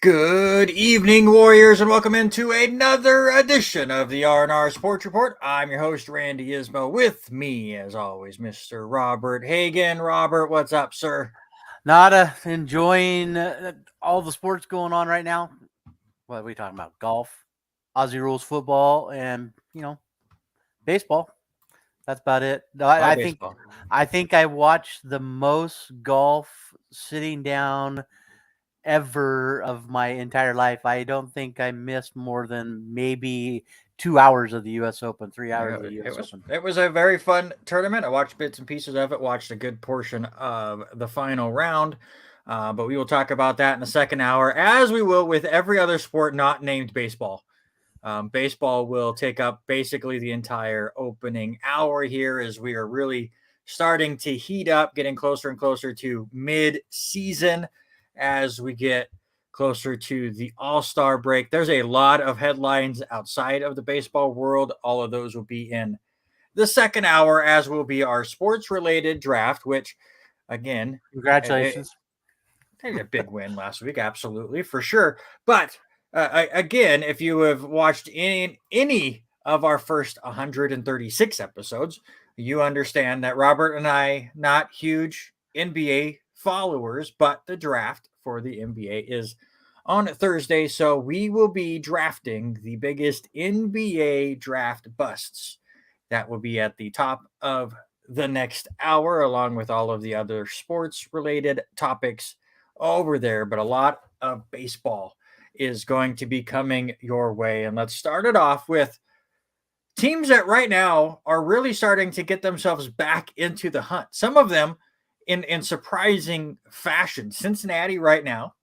Good evening, Warriors, and welcome into another edition of the R&R Sports Report. I'm your host, Randy Ismo. With me, as always, Mr. Robert Hagan. Robert, what's up, sir? Nada, enjoying all the sports going on right now. What are we talking about? Golf, Aussie rules football, and baseball. That's about it. I think I watched the most golf sitting down ever of my entire life. I don't think I missed more than maybe 2 hours of the U.S. Open, 3 hours of the U.S. Open. It was a very fun tournament. I watched bits and pieces of it, watched a good portion of the final round, but we will talk about that in the second hour, as we will with every other sport not named baseball. Baseball will take up basically the entire opening hour here as we are really starting to heat up, getting closer and closer to mid-season as we get closer to the All-Star break. There's a lot of headlines outside of the baseball world. All of those will be in the second hour, as will be our sports-related draft, which, again, congratulations. A big win last week, absolutely, for sure. But again, if you have watched any of our first 136 episodes, you understand that Robert and I, not huge NBA followers, but the draft for the NBA is on Thursday. So we will be drafting the biggest NBA draft busts. That will be at the top of the next hour, along with all of the other sports related topics over there. But a lot of baseball is going to be coming your way. And let's start it off with teams that right now are really starting to get themselves back into the hunt. Some of them in surprising fashion. Cincinnati right now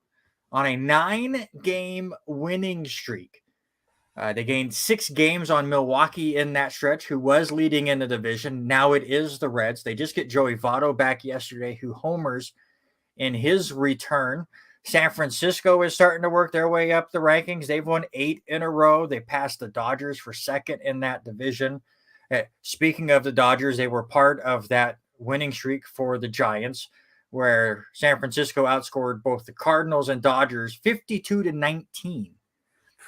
on a 9-game winning streak. They gained 6 games on Milwaukee in that stretch, who was leading in the division. Now it is the Reds. They just get Joey Votto back yesterday, who homers in his return. San Francisco is starting to work their way up the rankings. They've won 8 in a row. They passed the Dodgers for second in that division. Speaking of the Dodgers, they were part of that winning streak for the Giants, where San Francisco outscored both the Cardinals and Dodgers 52-19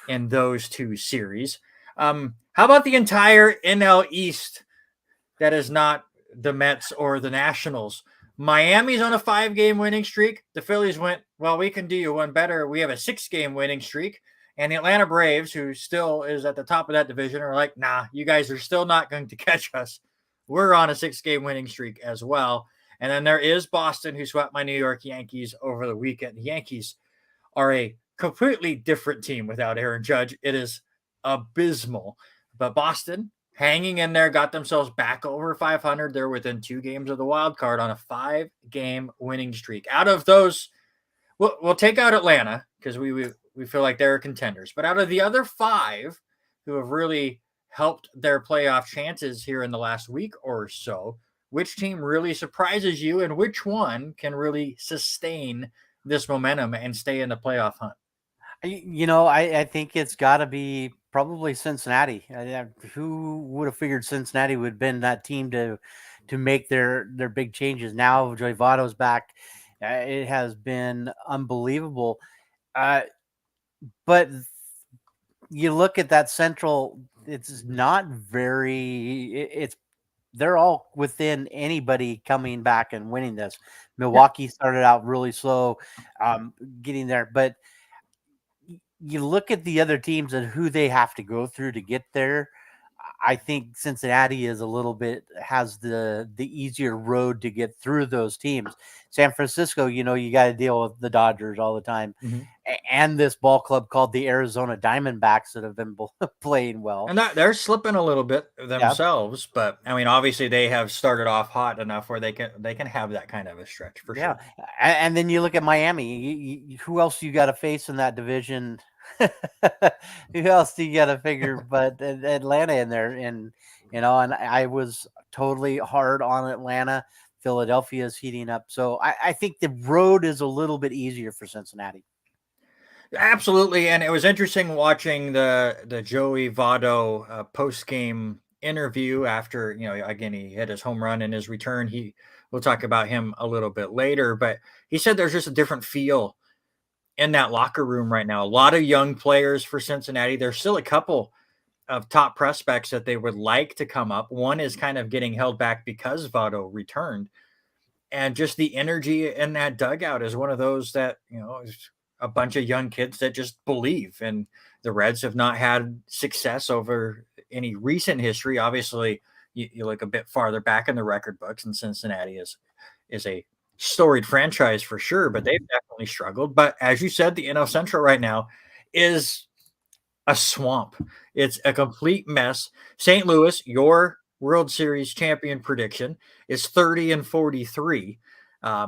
in those two series. How about the entire NL East that is not the Mets or the Nationals? Miami's on a 5-game winning streak. The Phillies went, well, we can do you one better. We have a 6-game winning streak. And the Atlanta Braves, who still is at the top of that division, are like, nah, you guys are still not going to catch us. We're on a 6-game winning streak as well. And then there is Boston, who swept my New York Yankees over the weekend. The Yankees are a completely different team without Aaron Judge. It is abysmal. But Boston, hanging in there, got themselves back over 500. They're within 2 games of the wild card on a 5-game winning streak. Out of those, we'll take out Atlanta because we feel like they're contenders. But out of the other 5 who have really helped their playoff chances here in the last week or so, which team really surprises you, and which one can really sustain this momentum and stay in the playoff hunt? I think it's got to be probably Cincinnati. Who would have figured Cincinnati would have been that team to make their big changes? Now Joey Votto's back. It has been unbelievable. But you look at that Central, it's not very. They're all within anybody coming back and winning this. Milwaukee started out really slow, getting there, but you look at the other teams and who they have to go through to get there. I think Cincinnati is a little bit has the easier road to get through those teams. San Francisco, you got to deal with the Dodgers all the time, and this ball club called the Arizona Diamondbacks that have been playing well. And that they're slipping a little bit Yeah. themselves, but I mean, obviously they have started off hot enough where they can have that kind of a stretch for sure. And then you look at Miami. Who else you got to face in that division? Who else do you got to figure but Atlanta in there? And and I was totally hard on Atlanta. Philadelphia is heating up, so I think the road is a little bit easier for Cincinnati. Absolutely, and it was interesting watching the Joey Votto post game interview after again he hit his home run in his return. We'll talk about him a little bit later, but he said there's just a different feel in that locker room right now. A lot of young players for Cincinnati. There's still a couple of top prospects that they would like to come up. One is kind of getting held back because Votto returned, and just the energy in that dugout is one of those that is a bunch of young kids that just believe. And the Reds have not had success over any recent history. Obviously, you look a bit farther back in the record books, and Cincinnati is a storied franchise for sure, but they've definitely struggled. But as you said, the NL Central right now is a swamp. It's a complete mess. St. Louis, your World Series champion prediction, is 30-43.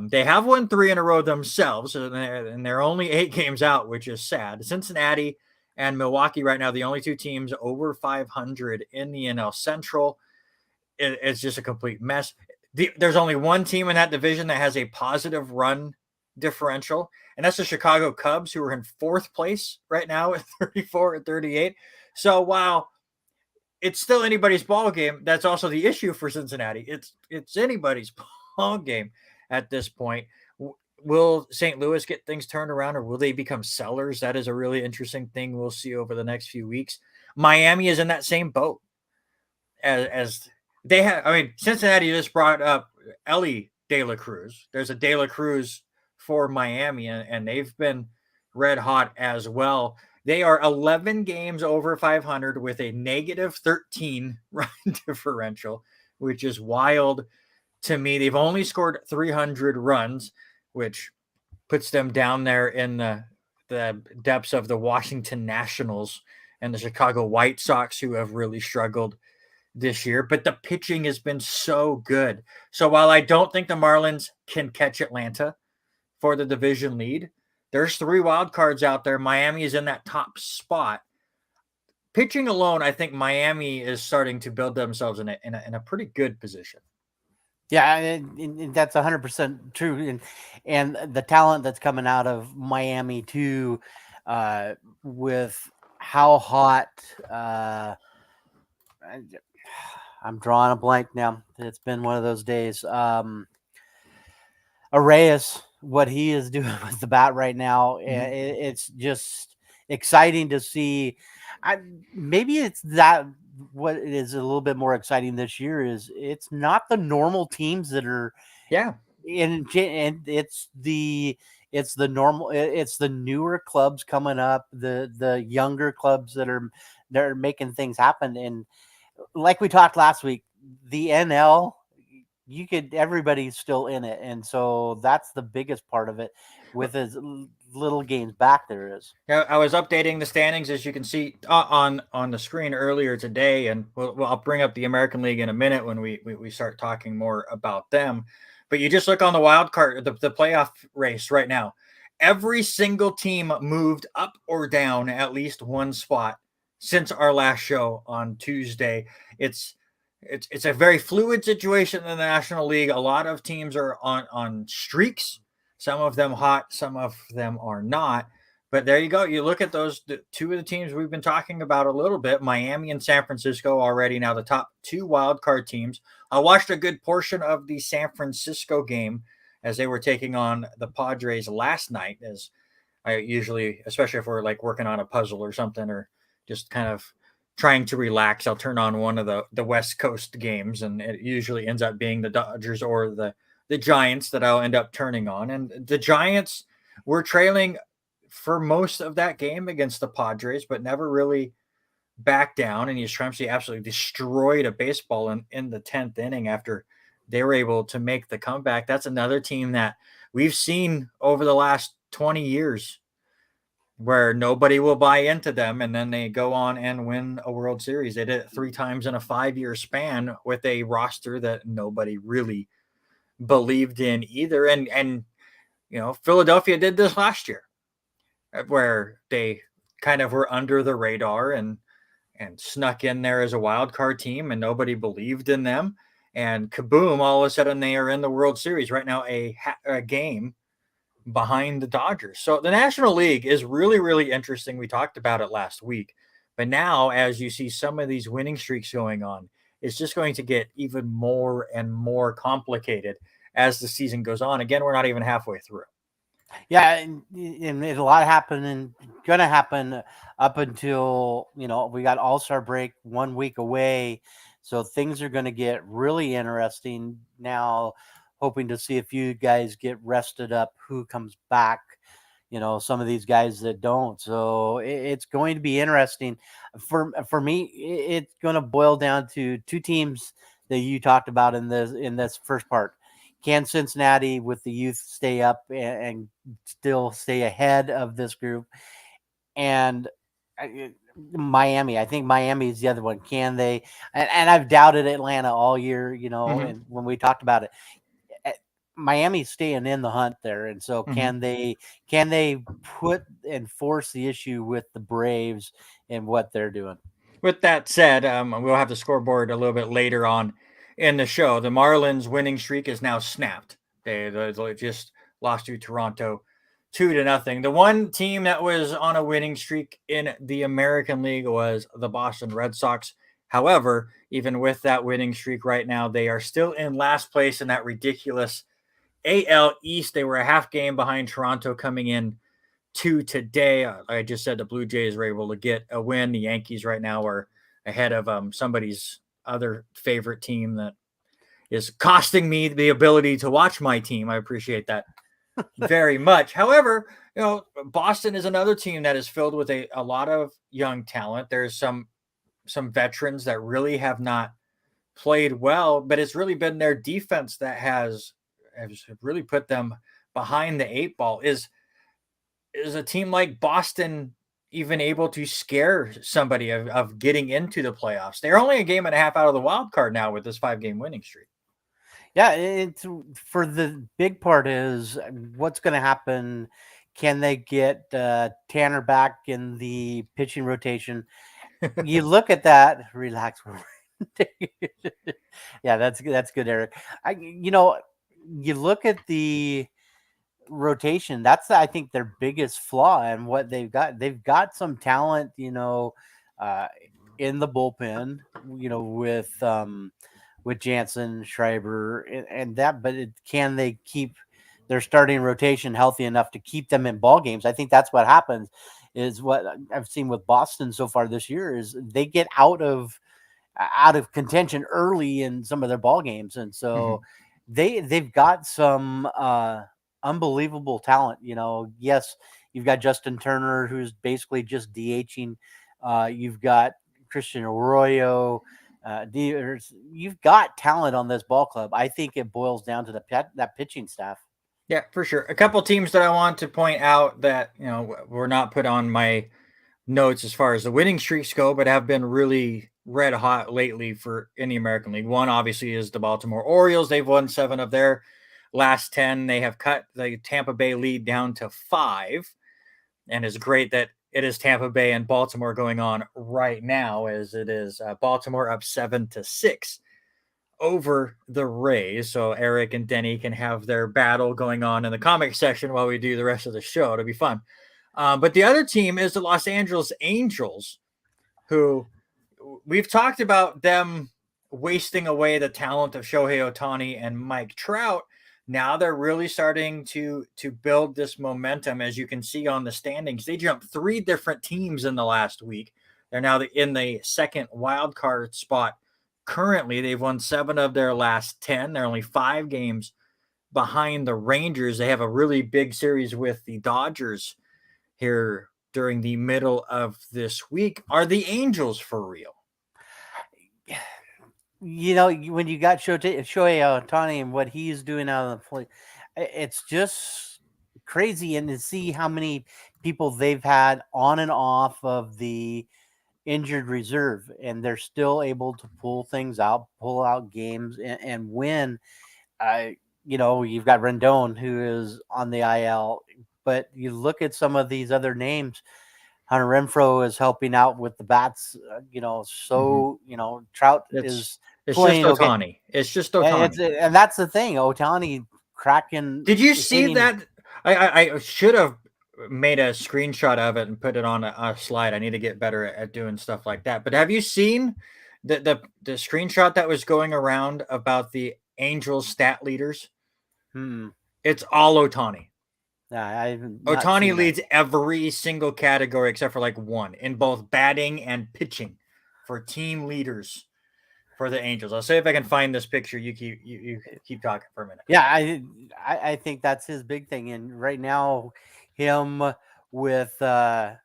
They have won 3 in a row themselves, and they're only 8 games out, which is sad. Cincinnati and Milwaukee right now, the only 2 teams over 500 in the NL Central. It's just a complete mess. There's only one team in that division that has a positive run differential, and that's the Chicago Cubs, who are in 4th place right now at 34-38. So while it's still anybody's ball game, that's also the issue for Cincinnati. It's anybody's ball game at this point. Will St. Louis get things turned around, or will they become sellers? That is a really interesting thing we'll see over the next few weeks. Miami is in that same boat as they have. I mean, Cincinnati just brought up Elly De La Cruz. There's a De La Cruz for Miami, and they've been red hot as well. They are 11 games over 500 with a negative 13 run differential, which is wild to me. They've only scored 300 runs, which puts them down there in the depths of the Washington Nationals and the Chicago White Sox, who have really struggled this year. But the pitching has been so good. So while I don't think the Marlins can catch Atlanta for the division lead, there's 3 wild cards out there. Miami is in that top spot. Pitching alone, I think Miami is starting to build themselves in a pretty good position. Yeah, and that's 100% true. And the talent that's coming out of Miami too, with how hot. I'm drawing a blank now. It's been one of those days. Arraez, what he is doing with the bat right now, it's just exciting to see. Maybe it's that what is a little bit more exciting this year is it's not the normal teams that are and it's the normal, it's the newer clubs coming up, the younger clubs that are making things happen. And like we talked last week, the NL, everybody's still in it, and so that's the biggest part of it. With as little games back there is. Yeah, I was updating the standings, as you can see on the screen earlier today, and I'll bring up the American League in a minute when we start talking more about them. But you just look on the wild card, the playoff race right now. Every single team moved up or down at least one spot since our last show on Tuesday. It's a very fluid situation in the National League. A lot of teams are on streaks. Some of them hot, some of them are not. But there you go. You look at those 2 of the teams we've been talking about a little bit, Miami and San Francisco already now the top 2 wild card teams. I watched a good portion of the San Francisco game as they were taking on the Padres last night, as I usually, especially if we're like working on a puzzle or something, or just kind of trying to relax, I'll turn on one of the West Coast games, and it usually ends up being the Dodgers or the Giants that I'll end up turning on. And the Giants were trailing for most of that game against the Padres, but never really back down, and Yastrzemski absolutely destroyed a baseball in the 10th inning after they were able to make the comeback. That's another team that we've seen over the last 20 years where nobody will buy into them, and then they go on and win a World Series. They did it 3 times in a 5-year span with a roster that nobody really believed in either. And Philadelphia did this last year, where they kind of were under the radar and snuck in there as a wild card team, and nobody believed in them. And kaboom! All of a sudden, they are in the World Series right now, a game behind the Dodgers. So the National League is really, really interesting. We talked about it last week, but now as you see some of these winning streaks going on, it's just going to get even more and more complicated as the season goes on. Again, we're not even halfway through. Yeah, and a lot happening, going to happen up until we got All-Star break 1 week away, so things are going to get really interesting now. Hoping to see if you guys get rested up, who comes back, some of these guys that don't. So it's going to be interesting. For me, it's going to boil down to two teams that you talked about in this first part. Can Cincinnati with the youth stay up and still stay ahead of this group? And Miami, I think Miami is the other one. Can they? And I've doubted Atlanta all year, and when we talked about it, Miami's staying in the hunt there. And so can they put and force the issue with the Braves and what they're doing? With that said, we'll have the scoreboard a little bit later on in the show. The Marlins winning streak is now snapped. They just lost to Toronto 2-0. The one team that was on a winning streak in the American League was the Boston Red Sox. However, even with that winning streak right now, they are still in last place in that ridiculous AL East. They were a half game behind Toronto coming in to today. I just said the Blue Jays were able to get a win. The Yankees right now are ahead of somebody's other favorite team that is costing me the ability to watch my team. I appreciate that very much. However, Boston is another team that is filled with a lot of young talent. There's some veterans that really have not played well, but it's really been their defense that has really put them behind the 8 ball. Is a team like Boston even able to scare somebody of getting into the playoffs? They're only a game and a half out of the wild card now with this 5-game winning streak. Yeah, it's for the big part is what's going to happen. Can they get Tanner back in the pitching rotation? You look at that. Relax. Yeah, that's good, Eric. You look at the rotation. That's I think their biggest flaw and what they've got. They've got some talent, in the bullpen, with Jansen, Schreiber, and that. But can they keep their starting rotation healthy enough to keep them in ball games? I think that's what happens. Is what I've seen with Boston so far this year is they get out of contention early in some of their ball games, and so they've got some unbelievable talent. Yes, you've got Justin Turner, who's basically just DHing. You've got Christian Arroyo. You've got talent on this ball club. I think it boils down to that pitching staff. Yeah, for sure. A couple teams that I want to point out that were not put on my notes as far as the winning streaks go, but have been really red hot lately in the American League. One obviously is the Baltimore Orioles. They've won 7 of their last 10. They have cut the Tampa Bay lead down to 5, and it's great that it is Tampa Bay and Baltimore going on right now, as it is Baltimore up 7-6 over the Rays. So Eric and Denny can have their battle going on in the comic section while we do the rest of the show. It'll be fun. But the other team is the Los Angeles Angels, who we've talked about them wasting away the talent of Shohei Ohtani and Mike Trout. Now they're really starting to build this momentum, as you can see on the standings. They jumped 3 different teams in the last week. They're now in the second wild card spot. Currently, they've won 7 of their last 10. They're only 5 games behind the Rangers. They have a really big series with the Dodgers here during the middle of this week. Are the Angels for real? When you got Shohei Ohtani and what he's doing out of the plate, it's just crazy. And to see how many people they've had on and off of the injured reserve, and they're still able to pull out games and win. You've got Rendon, who is on the IL, but you look at some of these other names. Hunter Renfroe is helping out with the bats. Trout is it's playing just Ohtani. okay. It's just Ohtani. And that's the thing. Ohtani cracking. Did you see that? I should have made a screenshot of it and put it on a slide. I need to get better at doing stuff like that. But have you seen the screenshot that was going around about the Angels stat leaders? It's all Ohtani. Ohtani leads every single category except for like one in both batting and pitching for team leaders for the Angels. I'll see if I can find this picture. You keep talking for a minute. Yeah, I think that's his big thing. And right now, him with batting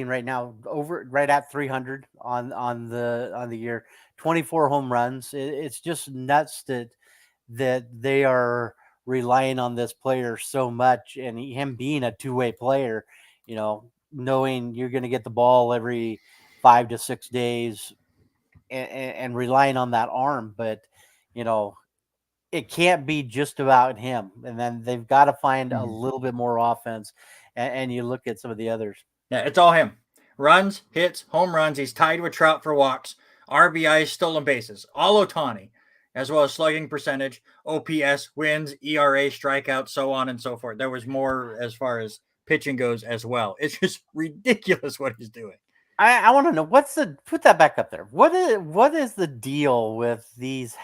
right now right at 300 on the year, 24 home runs. It's just nuts that they are relying on this player so much, and him being a two-way player, knowing you're going to get the ball every 5 to 6 days and relying on that arm. But, it can't be just about him. And then they've got to find a little bit more offense. And you look at some of the others. Yeah, it's all him. Runs, hits, home runs. He's tied with Trout for walks, RBIs, stolen bases. All Ohtani, as well as slugging percentage, OPS, wins, ERA, strikeouts, so on and so forth. There was more as far as pitching goes as well. It's just ridiculous what he's doing. I want to know put that back up there. What is the deal with these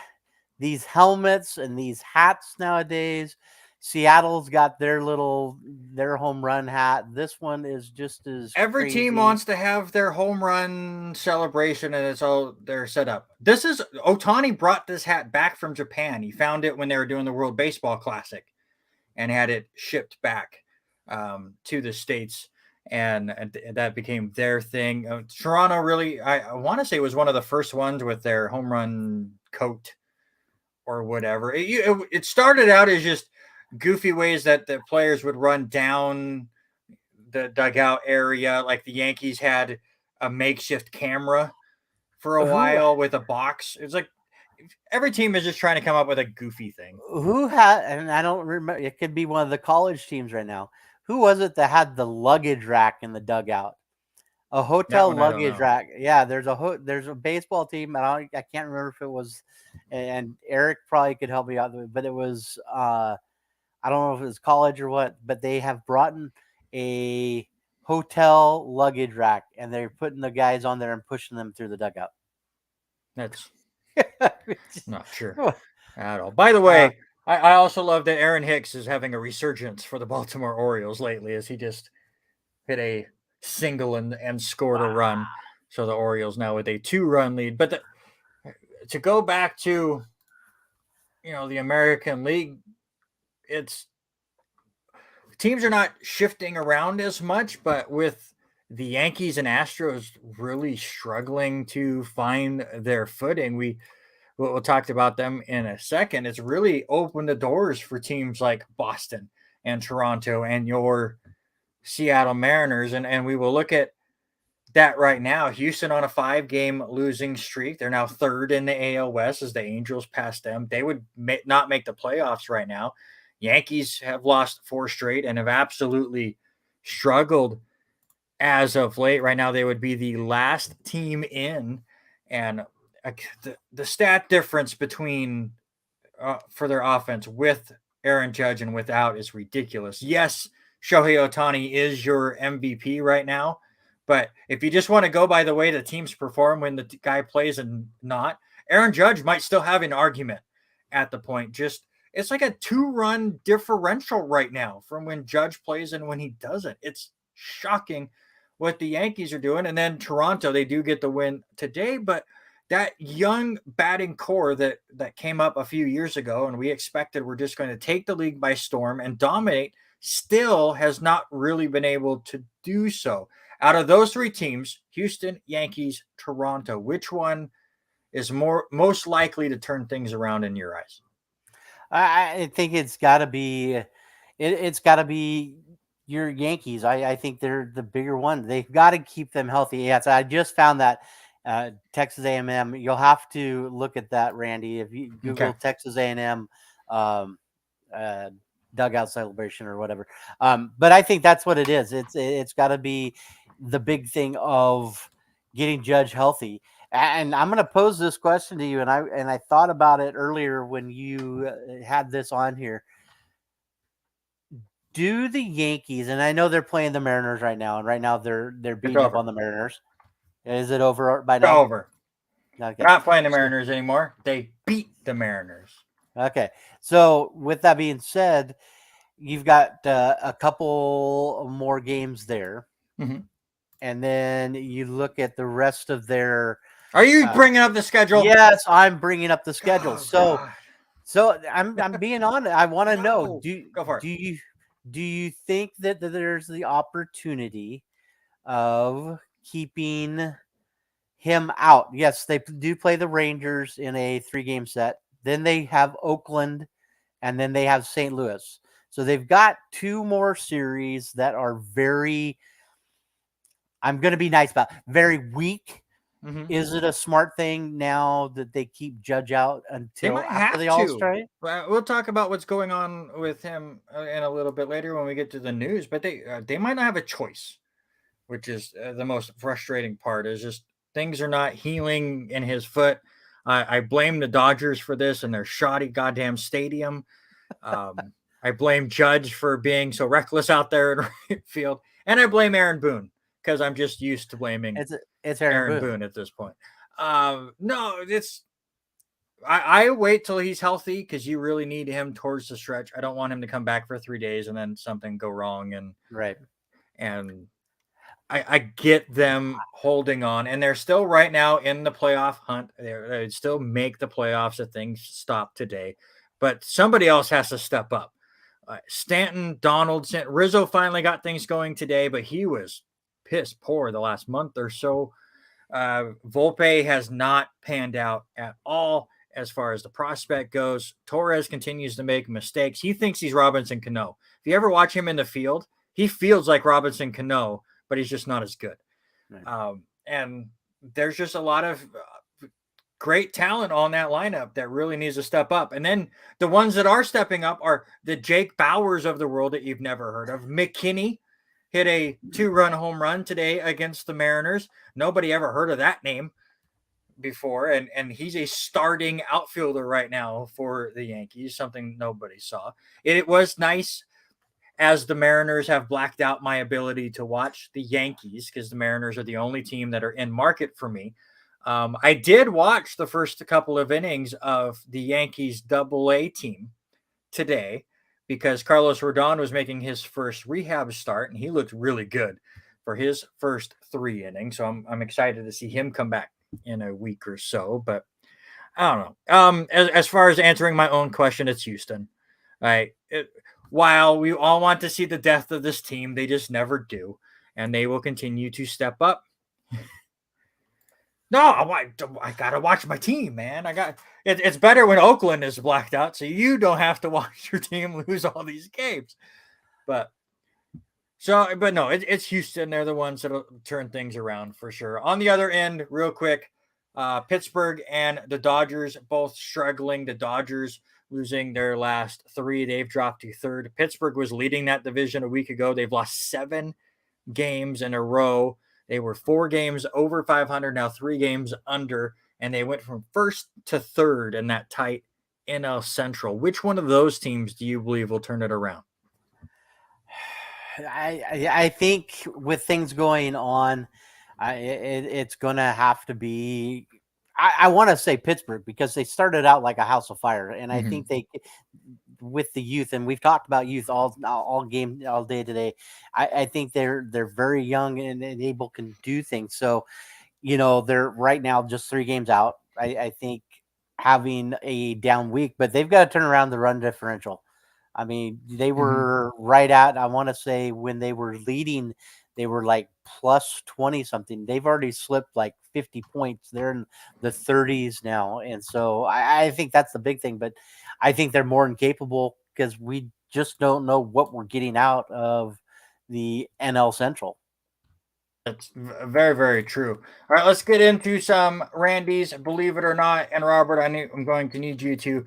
helmets and these hats nowadays? Seattle's got their home run hat. This one is just as every crazy. Team wants to have their home run celebration, and it's all they're set up. This is Ohtani brought this hat back from Japan. He found it when they were doing the World Baseball Classic and had it shipped back to the States. And that became their thing. Toronto really, I want to say, was one of the first ones with their home run coat or whatever. It started out as just goofy ways that the players would run down the dugout area. Like the Yankees had a makeshift camera for a while with a box. It's like every team is just trying to come up with a goofy thing. Who had, and I don't remember, it could be one of the college teams right now. Who was it that had the luggage rack in the dugout? A hotel luggage rack. Yeah, there's a baseball team. I can't remember if it was, and Eric probably could help me out. But it was, I don't know if it was college or what. But they have brought in a hotel luggage rack, and they're putting the guys on there and pushing them through the dugout. That's not sure at all. By the way, I also love that Aaron Hicks is having a resurgence for the Baltimore Orioles lately, as he just hit a single and scored a run. So the Orioles now with a 2-run lead. But to go back to, the American League, it's teams are not shifting around as much, but with the Yankees and Astros really struggling to find their footing, we'll talk about them in a second. It's really opened the doors for teams like Boston and Toronto and your Seattle Mariners. And we will look at that right now. Houston on a 5-game losing streak. They're now 3rd in the AL West as the Angels pass them. They would not make the playoffs right now. Yankees have lost 4 straight and have absolutely struggled as of late. Right now, they would be the last team in, and the stat difference between for their offense with Aaron Judge and without is ridiculous. Yes, Shohei Ohtani is your MVP right now, but if you just want to go by the way the teams perform when the guy plays and not, Aaron Judge might still have an argument at the point. It's like a 2-run differential right now from when Judge plays and when he doesn't. It's shocking what the Yankees are doing. And then Toronto, they do get the win today, but that young batting core that came up a few years ago and we expected were just going to take the league by storm and dominate still has not really been able to do so. Out of those three teams, Houston, Yankees, Toronto, which one is most likely to turn things around in your eyes? I think it's got to be it's got to be your Yankees. I think they're the bigger one. They've got to keep them healthy. Yes, I just found that Texas A&M. You'll have to look at that, Randy. If you Google Texas A&M um, uh, dugout celebration or whatever, but I think that's what it is. It's got to be the big thing of getting Judge healthy. And I'm going to pose this question to you, and I thought about it earlier when you had this on here. Do the Yankees, and I know they're playing the Mariners right now, and right now they're beating up on the Mariners. Is it over by now? It's over. Okay. They're not playing the Mariners anymore. They beat the Mariners. Okay. So with that being said, you've got a couple more games there. Mm-hmm. And then you look at the rest of their. Are you bringing up the schedule? Yes, I'm bringing up the schedule. So I'm being honest. I want to know. Go for it. Do you think that there's the opportunity of keeping him out? Yes, they do play the Rangers in a 3-game set. Then they have Oakland, and then they have St. Louis. So they've got 2 more series that are very. I'm going to be nice about very weak. Mm-hmm. Is it a smart thing now that they keep Judge out until after the All-Star? We'll talk about what's going on with him in a little bit later when we get to the news. But they might not have a choice, which is the most frustrating part. Is just things are not healing in his foot. I blame the Dodgers for this and their shoddy goddamn stadium. I blame Judge for being so reckless out there in right field, and I blame Aaron Boone. Because I'm just used to blaming it's Aaron Boone at this point. No, I wait till he's healthy because you really need him towards the stretch. I don't want him to come back for 3 days and then something go wrong. And I get them holding on, and they're still right now in the playoff hunt. They still make the playoffs if things stop today, but somebody else has to step up. Stanton, Donaldson, Rizzo finally got things going today, but he was piss poor the last month or so. Volpe has not panned out at all as far as the prospect goes. Torres continues to make mistakes. He thinks he's Robinson Cano. If you ever watch him in the field, he feels like Robinson Cano, but he's just not as good. Right. And there's just a lot of great talent on that lineup that really needs to step up. And then the ones that are stepping up are the Jake Bauers of the world that you've never heard of. McKinney hit a 2-run home run today against the Mariners. Nobody ever heard of that name before. And he's a starting outfielder right now for the Yankees, something nobody saw. It was nice as the Mariners have blacked out my ability to watch the Yankees because the Mariners are the only team that are in market for me. I did watch the first couple of innings of the Yankees AA team today, because Carlos Rodon was making his first rehab start, and he looked really good for his first 3 innings. So I'm excited to see him come back in a week or so. But I don't know. As far as answering my own question, it's Houston. Right? While we all want to see the death of this team, they just never do, and they will continue to step up. No, I gotta watch my team, man. It's better when Oakland is blacked out, so you don't have to watch your team lose all these games. But no, it's Houston. They're the ones that'll turn things around for sure. On the other end, real quick, Pittsburgh and the Dodgers both struggling. The Dodgers losing their last 3. They've dropped to 3rd. Pittsburgh was leading that division a week ago. They've lost 7 games in a row. They were 4 games over 500, now 3 games under, and they went from 1st to 3rd in that tight NL Central. Which one of those teams do you believe will turn it around? I think with things going on, it's going to have to be. I want to say Pittsburgh because they started out like a house of fire, and I think they. With the youth, and we've talked about youth all day today. I think they're very young and able can do things. So, they're right now just 3 games out. I think having a down week, but they've got to turn around the run differential. I mean, they were right at, I want to say when they were leading, they were like plus 20 something. They've already slipped like 50 points. They're in the 30s now. And so I think that's the big thing. But I think they're more incapable because we just don't know what we're getting out of the NL Central. That's very, very true. All right, let's get into some Randy's, believe it or not. And Robert, I'm going to need you to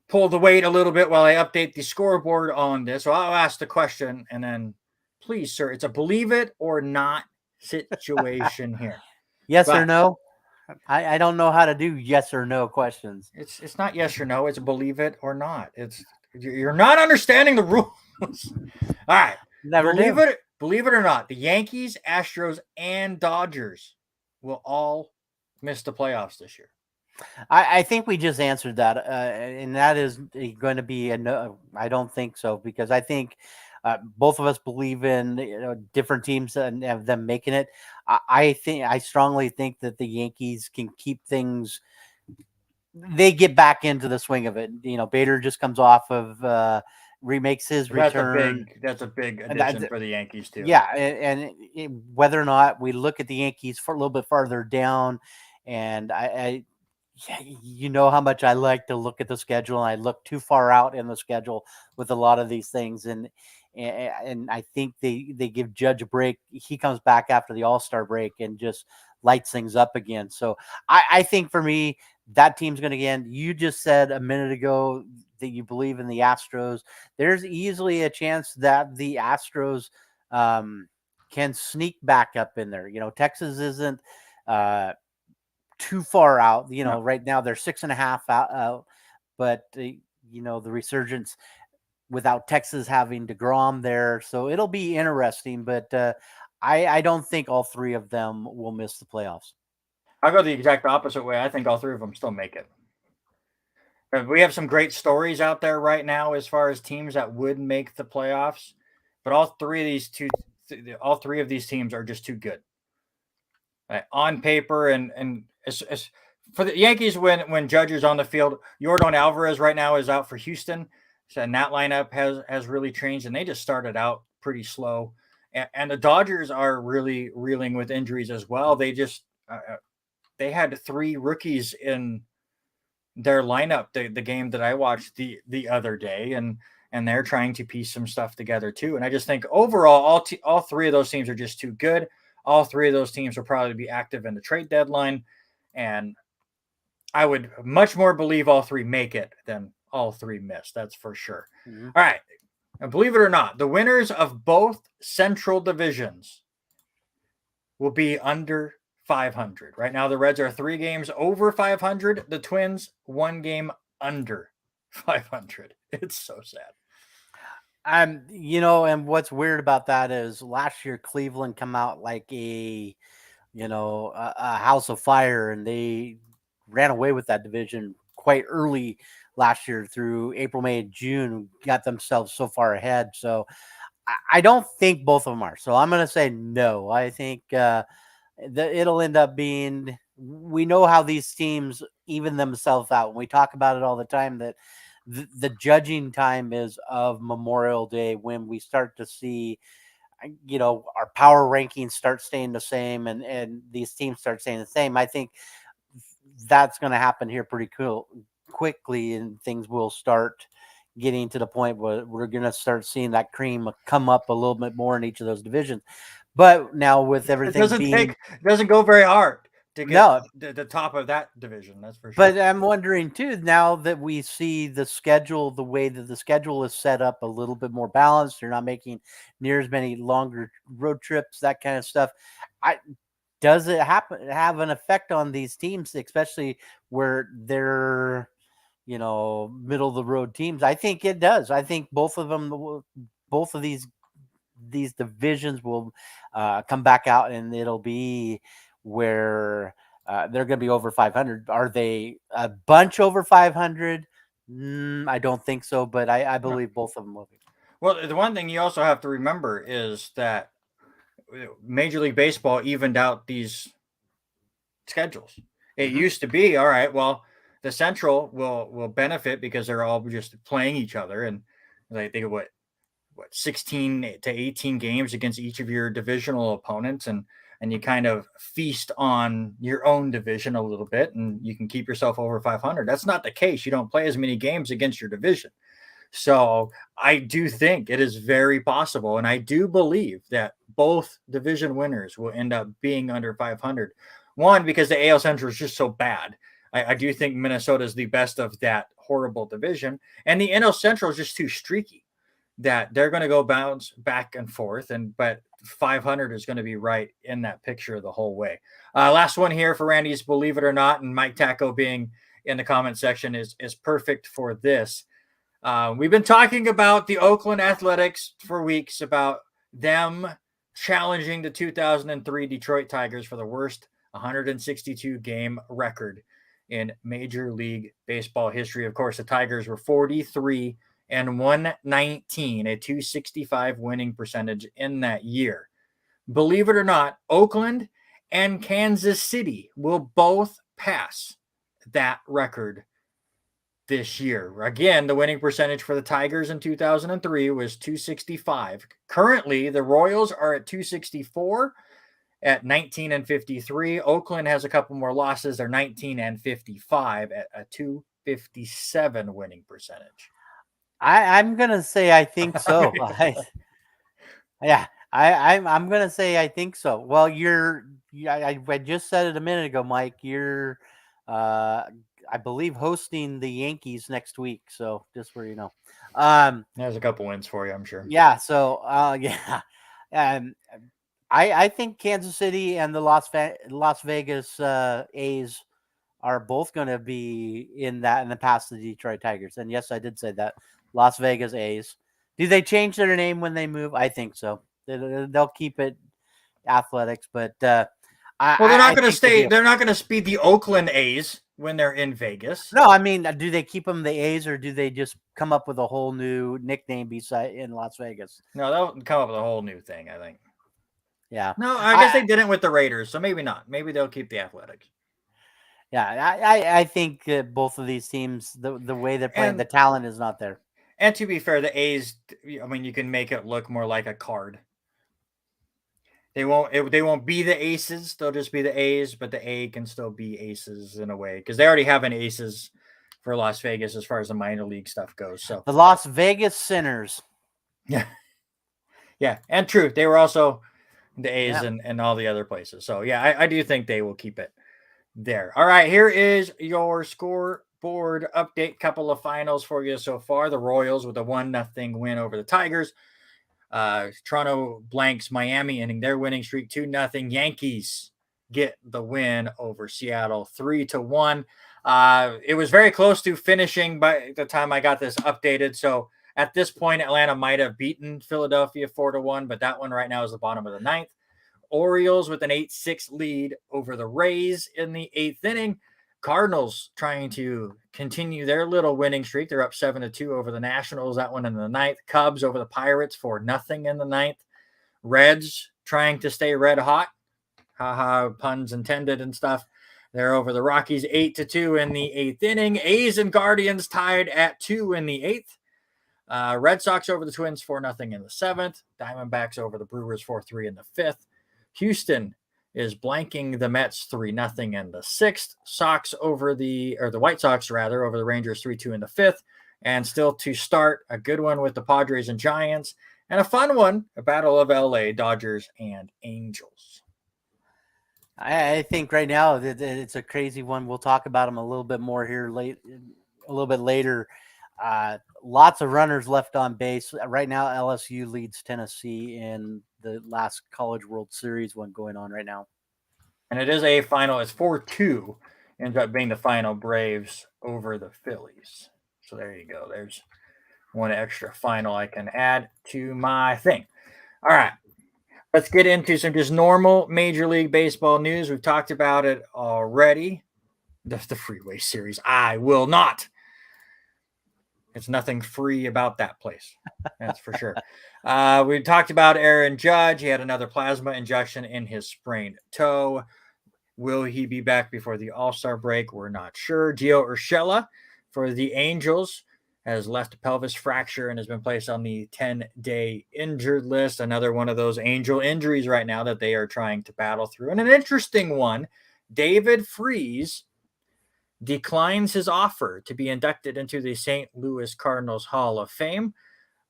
pull the weight a little bit while I update the scoreboard on this. So I'll ask the question and then, please, sir, it's a believe it or not situation here. Yes or But no? I don't know how to do yes or no questions. it's not yes or no. It's believe it or not. It's you're not understanding the rules. All right, Never believe it or not, the Yankees, Astros, and Dodgers will all miss the playoffs this year. I think we just answered that, and that is going to be a no. I don't think so because I think both of us believe in different teams and have them making it. I strongly think that the Yankees can keep things. They get back into the swing of it. Bader just comes off of remakes his return. That's a big addition for the Yankees too. Yeah, and whether or not we look at the Yankees for a little bit farther down, and you know how much I like to look at the schedule. And I look too far out in the schedule with a lot of these things, and I think they give Judge a break. He comes back after the All-Star break and just lights things up again. So I think for me, that team's going to end. You just said a minute ago that you believe in the Astros. There's easily a chance that the Astros can sneak back up in there. Texas isn't too far out. No. Right now they're 6.5 out, but the resurgence without Texas having DeGrom there, so it'll be interesting. But I don't think all three of them will miss the playoffs. I'll go the exact opposite way. I think all three of them still make it. We have some great stories out there right now as far as teams that would make the playoffs, but all three of these teams are just too good. On paper and as for the Yankees, when Judge is on the field, Yordan Alvarez right now is out for Houston, so and that lineup has really changed, and they just started out pretty slow. And the Dodgers are really reeling with injuries as well. They just they had 3 rookies in their lineup the game that I watched the other day, and they're trying to piece some stuff together too. And I just think overall, all three of those teams are just too good. All three of those teams will probably be active in the trade deadline, and I would much more believe all three make it than all three miss. That's for sure. Mm-hmm. All right. And believe it or not, the winners of both Central divisions will be under 500. Right now, the Reds are 3 games over 500. The Twins 1 game under 500. It's so sad. And what's weird about that is last year Cleveland come out like a house of fire, and they ran away with that division quite early last year through April, May, and June, got themselves so far ahead. So I don't think both of them are. So I'm going to say no. I think it'll end up being, we know how these teams even themselves out. We talk about it all the time that the judging time is of Memorial Day, when we start to see, our power rankings start staying the same and these teams start staying the same. I think that's going to happen here pretty quickly, and things will start getting to the point where we're going to start seeing that cream come up a little bit more in each of those divisions. But now with everything it doesn't go very hard to get the top of that division. That's for sure. But I'm wondering too, now that we see the schedule, the way that the schedule is set up a little bit more balanced, they're not making near as many longer road trips, that kind of stuff. Does it have an effect on these teams, especially where they're, middle of the road teams? I think it does. I think both of these divisions will come back out, and it'll be where they're going to be over 500. Are they a bunch over 500? I don't think so, but I believe both of them will be. Well, the one thing you also have to remember is that Major League Baseball evened out these schedules. It used to be, all right, well, the Central will benefit because they're all just playing each other, and I think what 16 to 18 games against each of your divisional opponents, and you kind of feast on your own division a little bit, and you can keep yourself over 500. That's not the case. You don't play as many games against your division. So I do think it is very possible, and I do believe that both division winners will end up being under 500. One, because the AL Central is just so bad. I do think Minnesota is the best of that horrible division, and the NL Central is just too streaky that they're going to go bounce back and forth. But 500 is going to be right in that picture the whole way. Last one here for Randy's Believe It or Not, and Mike Taco being in the comment section is perfect for this. We've been talking about the Oakland Athletics for weeks, about them challenging the 2003 Detroit Tigers for the worst 162 game record in Major League Baseball history. Of course, the Tigers were 43 and 119, a 265 winning percentage in that year. Believe it or not, Oakland and Kansas City will both pass that record this year. Again, the winning percentage for the Tigers in 2003 was 265. Currently, the Royals are at 264 at 19 and 53. Oakland has a couple more losses. They're 19 and 55 at a 257 winning percentage. I'm gonna say I think so. I'm gonna say I think so. Well, I just said it a minute ago, Mike. You're I believe hosting the Yankees next week. So just where you know. There's a couple wins for you, I'm sure. Yeah. So yeah. I think Kansas City and the Las Vegas A's are both going to be in the past the Detroit Tigers. And yes, I did say that. Las Vegas A's. Do they change their name when they move? I think so. They'll keep it Athletics, but they're not going to stay. They're not going to be the Oakland A's when they're in Vegas. No, I mean, do they keep them the A's, or do they just come up with a whole new nickname beside in Las Vegas? No, they'll come up with a whole new thing, I think. Yeah. No, I guess they didn't with the Raiders, so maybe not. Maybe they'll keep the Athletics. Yeah, I think both of these teams, the way they're playing, the talent is not there. And to be fair, the A's, I mean, you can make it look more like a card. They won't be the Aces. They'll just be the A's, but the A can still be Aces in a way because they already have an Aces for Las Vegas as far as the minor league stuff goes. So the Las Vegas Sinners. Yeah. Yeah. And true. They were also the A's and all the other places. So yeah, I do think they will keep it there. All right. Here is your scoreboard update. Couple of finals for you so far. The Royals with a 1-0 win over the Tigers. Toronto blanks Miami, ending their winning streak 2-0. Yankees get the win over Seattle 3-1. It was very close to finishing by the time I got this updated. So at this point, Atlanta might have beaten Philadelphia 4-1, but that one right now is the bottom of the ninth. Orioles with an 8-6 lead over the Rays in the 8th inning. Cardinals trying to continue their little winning streak. They're up 7-2 over the Nationals. That one in the ninth. Cubs over the Pirates 4-0 in the ninth. Reds trying to stay red hot. Haha, puns intended and stuff. They're over the Rockies 8-2 in the 8th inning. A's and Guardians tied at 2 in the 8th. Red Sox over the Twins 4-0 in the 7th. Diamondbacks over the Brewers 4-3 in the 5th. Houston is blanking the Mets 3-0 in the 6th. The White Sox rather over the Rangers 3-2 in the 5th. And still to start, a good one with the Padres and Giants, and a fun one, a battle of LA, Dodgers and Angels. I think right now it's a crazy one. We'll talk about them a little bit more here a little bit later. Lots of runners left on base. Right now, LSU leads Tennessee in the last College World Series one going on right now. And it is a final. It's 4-2. Ends up being the final, Braves over the Phillies. So there you go. There's one extra final I can add to my thing. All right. Let's get into some just normal Major League Baseball news. We've talked about it already. The Freeway Series. I will not. It's nothing free about that place. That's for sure. We talked about Aaron Judge. He had another plasma injection in his sprained toe. Will he be back before the All-Star break? We're not sure. Gio Urshela for the Angels has left a pelvis fracture and has been placed on the 10-day injured list. Another one of those Angel injuries right now that they are trying to battle through. And an interesting one, David Freese declines his offer to be inducted into the St. Louis Cardinals Hall of Fame.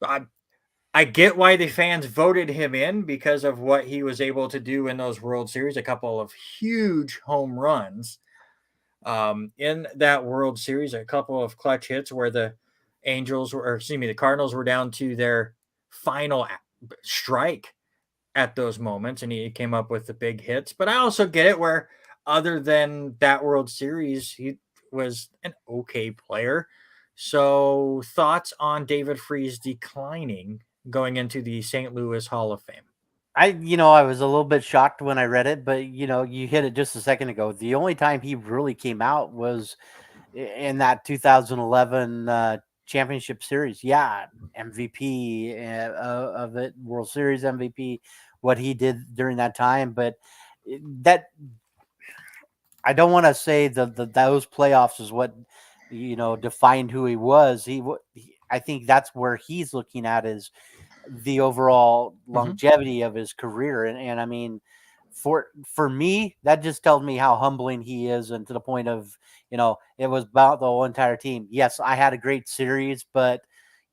I get why the fans voted him in because of what he was able to do in those World Series, a couple of huge home runs in that World Series, a couple of clutch hits where the the Cardinals were down to their final strike at those moments, and he came up with the big hits. But I also get it where, other than that World Series, he was an okay player. So, thoughts on David Freese declining going into the St. Louis Hall of Fame? I was a little bit shocked when I read it, but you hit it just a second ago. The only time he really came out was in that 2011 championship series. Yeah, MVP of it, World Series MVP, what he did during that time. But that I don't want to say those playoffs is what defined who he was. I think that's where he's looking at is the overall longevity of his career. And I mean, for me, that just tells me how humbling he is, and to the point of, it was about the whole entire team. Yes, I had a great series, but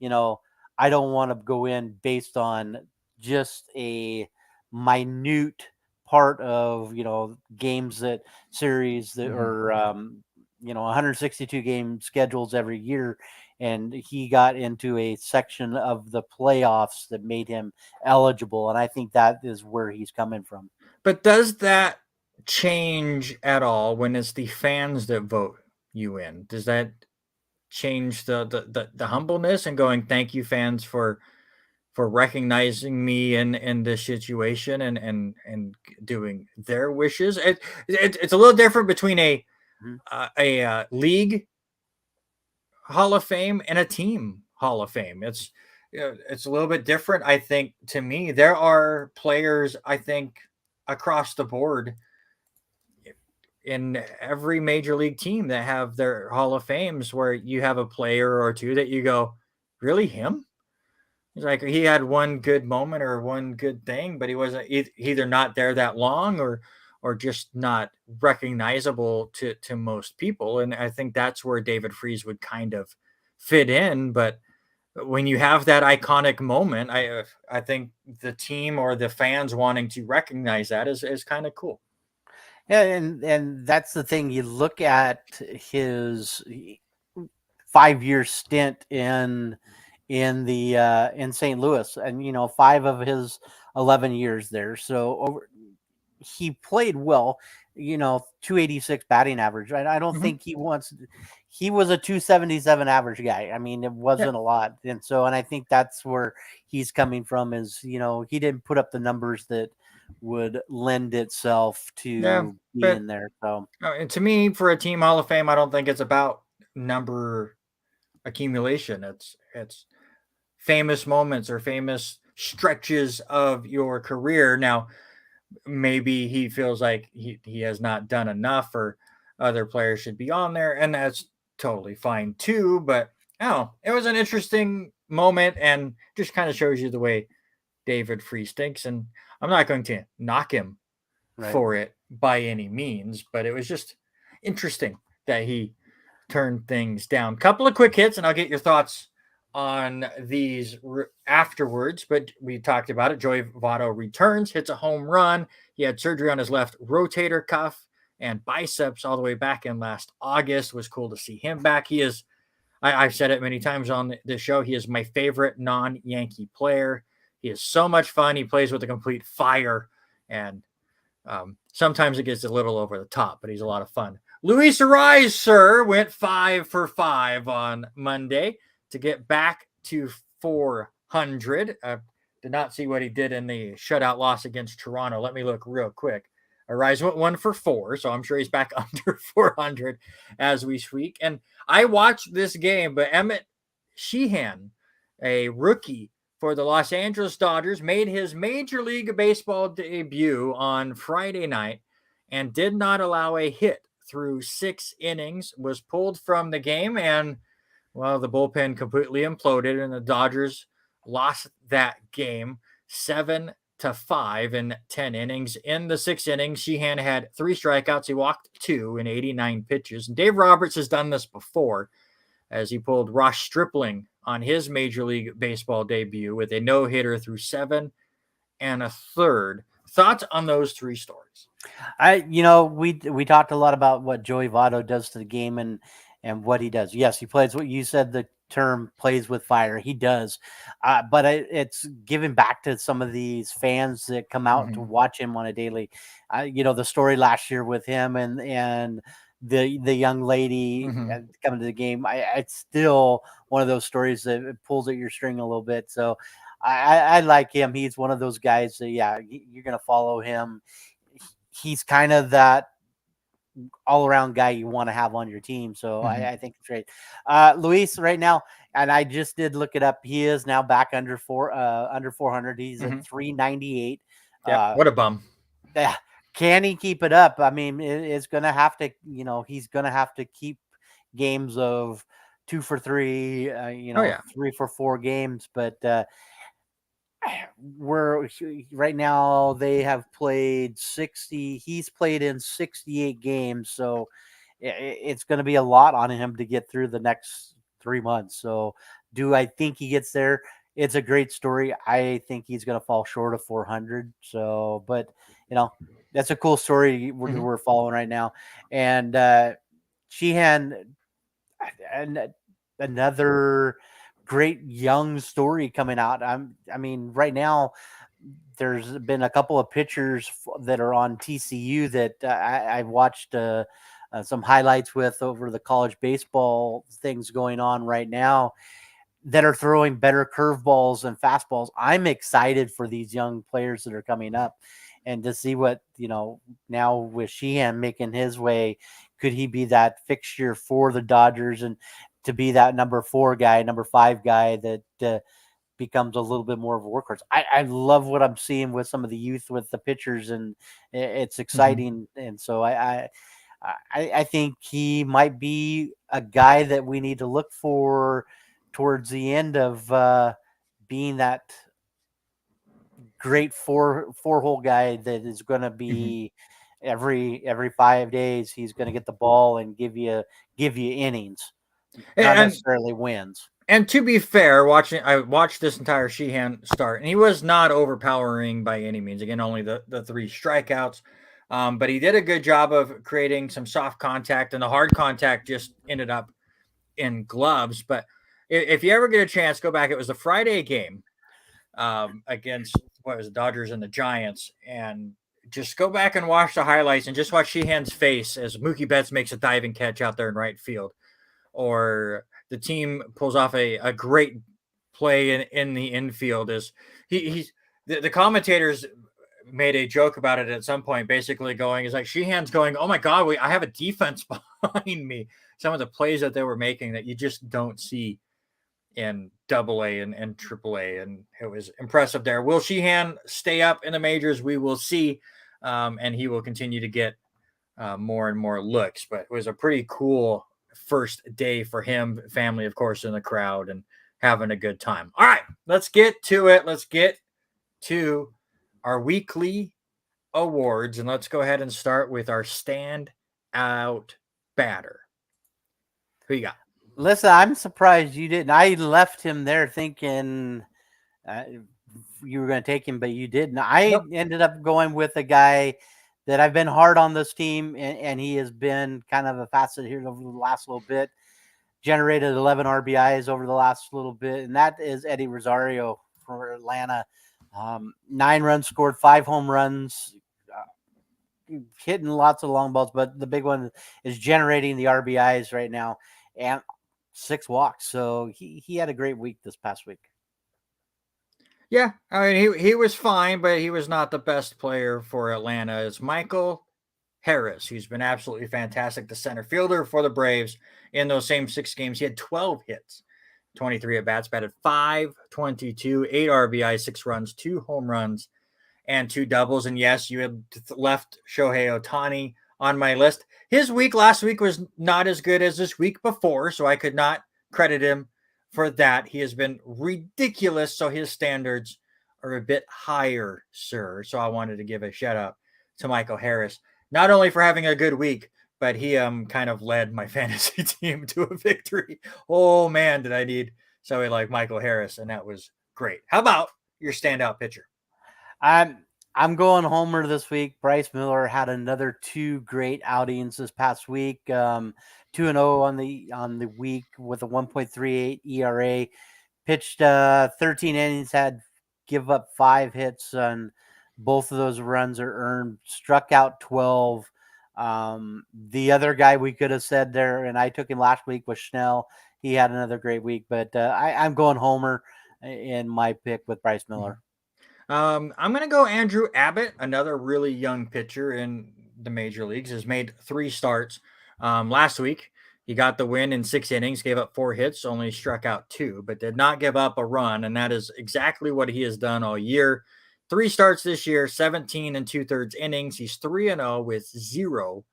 I don't want to go in based on just a minute part of games that series that are 162 game schedules every year, and he got into a section of the playoffs that made him eligible, and I think that is where he's coming from. But does that change at all when it's the fans that vote you in? Does that change the humbleness and going, thank you, fans, for recognizing me in this situation and doing their wishes? It's a little different between a league Hall of Fame and a team Hall of Fame. It's a little bit different, I think. To me, there are players, I think, across the board in every major league team that have their Hall of Fames where you have a player or two that you go, really, him? He's like, he had one good moment or one good thing, but he wasn't either not there that long or just not recognizable to most people. And I think that's where David Freese would kind of fit in. But when you have that iconic moment, I think the team or the fans wanting to recognize that is kind of cool. Yeah, and that's the thing. You look at his 5-year stint in St. Louis, and 5 of his 11 years there. So he played well. 286 batting average. I don't think he was a 277 average guy. I mean, it wasn't a lot. And I think that's where he's coming from is, he didn't put up the numbers that would lend itself to being there. So, and to me, for a team Hall of Fame, I don't think it's about number accumulation. It's famous moments or famous stretches of your career. Now, maybe he feels like he has not done enough or other players should be on there, and that's totally fine too. But it was an interesting moment and just kind of shows you the way David Freese thinks. And I'm not going to knock him for it by any means, but it was just interesting that he turned things down. Couple of quick hits, and I'll get your thoughts on these afterwards, but we talked about it. Joey Votto returns, hits a home run. He had surgery on his left rotator cuff and biceps all the way back in last August. It was cool to see him back. He is, I've said it many times on this show, he is my favorite non-Yankee player. He is so much fun. He plays with a complete fire, and sometimes it gets a little over the top, but he's a lot of fun. Luis Arraez, sir, went 5 for 5 on Monday to get back to 400. Did not see what he did in the shutout loss against Toronto. Let me look real quick. Arraez went 1 for 4, so I'm sure he's back under 400 as we speak. And I watched this game, but Emmett Sheehan, a rookie for the Los Angeles Dodgers, made his Major League Baseball debut on Friday night and did not allow a hit through 6 innings, was pulled from the game, and Well, the bullpen completely imploded, and the Dodgers lost that game 7-5 in 10 innings. In the 6 innings, Sheehan had 3 strikeouts. He walked 2 in 89 pitches. And Dave Roberts has done this before, as he pulled Ross Stripling on his Major League Baseball debut with a no-hitter through 7 1/3. Thoughts on those 3 stories? We talked a lot about what Joey Votto does to the game and what he does. Yes, he plays what you said, the term plays with fire. He does. But it's giving back to some of these fans that come out to watch him on a daily. The story last year with him and the young lady coming to the game. It's still one of those stories that pulls at your string a little bit. So I like him. He's one of those guys that, you're going to follow him. He's kind of that all-around guy you want to have on your team. So I think it's great. Luis right now, and I just did look it up. He is now back under 400. He's at 398. Yeah, what a bum. Can he keep it up? I mean, it's going to have to, he's going to have to keep games of 2 for 3, 3 for 4 games. But we're right now, they have played 60. He's played in 68 games. So it's going to be a lot on him to get through the next 3 months. So do I think he gets there? It's a great story. I think he's going to fall short of 400. So, but that's a cool story we're following right now. And Sheehan, and another great young story coming out. I mean, right now there's been a couple of pitchers that are on TCU that I watched some highlights with over the college baseball things going on right now that are throwing better curveballs and fastballs. I'm excited for these young players that are coming up and to see what, now with Sheehan making his way, could he be that fixture for the Dodgers and to be that number 4 guy, number 5 guy that becomes a little bit more of a workhorse. I love what I'm seeing with some of the youth with the pitchers, and it's exciting. And so I think he might be a guy that we need to look for towards the end of being that great four-hole guy that is going to be every 5 days. He's going to get the ball and give you innings. Not necessarily wins. And to be fair, I watched this entire Sheehan start, and he was not overpowering by any means. Again, only the 3 strikeouts. But he did a good job of creating some soft contact, and the hard contact just ended up in gloves. But if you ever get a chance, go back. It was the Friday game against the Dodgers and the Giants, and just go back and watch the highlights and just watch Sheehan's face as Mookie Betts makes a diving catch out there in right field. Or the team pulls off a great play in the infield. Is the commentators made a joke about it at some point, basically going, is like Sheehan's going, oh my God, I have a defense behind me. Some of the plays that they were making that you just don't see in AA and AAA. And it was impressive there. Will Sheehan stay up in the majors? We will see. And he will continue to get more and more looks, but it was a pretty cool first day for him, family, of course, in the crowd and having a good time. All right, let's get to it. Let's get to our weekly awards, and let's go ahead and start with our standout batter. Who you got? Listen, I'm surprised you didn't. I left him there thinking you were going to take him, but you didn't. I ended up going with a guy that I've been hard on this team, and he has been kind of a facet here over the last little bit. Generated 11 RBIs over the last little bit, and that is Eddie Rosario for Atlanta. 9 runs scored, 5 home runs, hitting lots of long balls, but the big one is generating the RBIs right now, and 6 walks. So he had a great week this past week. Yeah, I mean, he was fine, but he was not the best player for Atlanta. It's Michael Harris, who's been absolutely fantastic, the center fielder for the Braves. In those same 6 games, he had 12 hits, 23 at-bats, batted .522, 8 RBIs, 6 runs, 2 home runs, and 2 doubles. And yes, you had left Shohei Ohtani on my list. His week last week was not as good as this week before, so I could not credit him for that. He has been ridiculous, so his standards are a bit higher, sir. So I wanted to give a shout out to Michael Harris, not only for having a good week, but he kind of led my fantasy team to a victory. Oh man, did I need somebody like Michael Harris, and that was great. How about your standout pitcher? I'm going homer this week. Bryce Miller had another 2 great outings this past week. 2-0 on the week with a 1.38 ERA. Pitched 13 innings, had give up 5 hits, and both of those runs are earned. Struck out 12. The other guy we could have said there, and I took him last week, was Schnell. He had another great week, but I'm going homer in my pick with Bryce Miller. I'm going to go Andrew Abbott, another really young pitcher in the major leagues, has made 3 starts. Last week, he got the win in 6 innings, gave up 4 hits, only struck out 2, but did not give up a run. And that is exactly what he has done all year. 3 starts this year, 17 and 2/3 innings. He's 3-0 with 0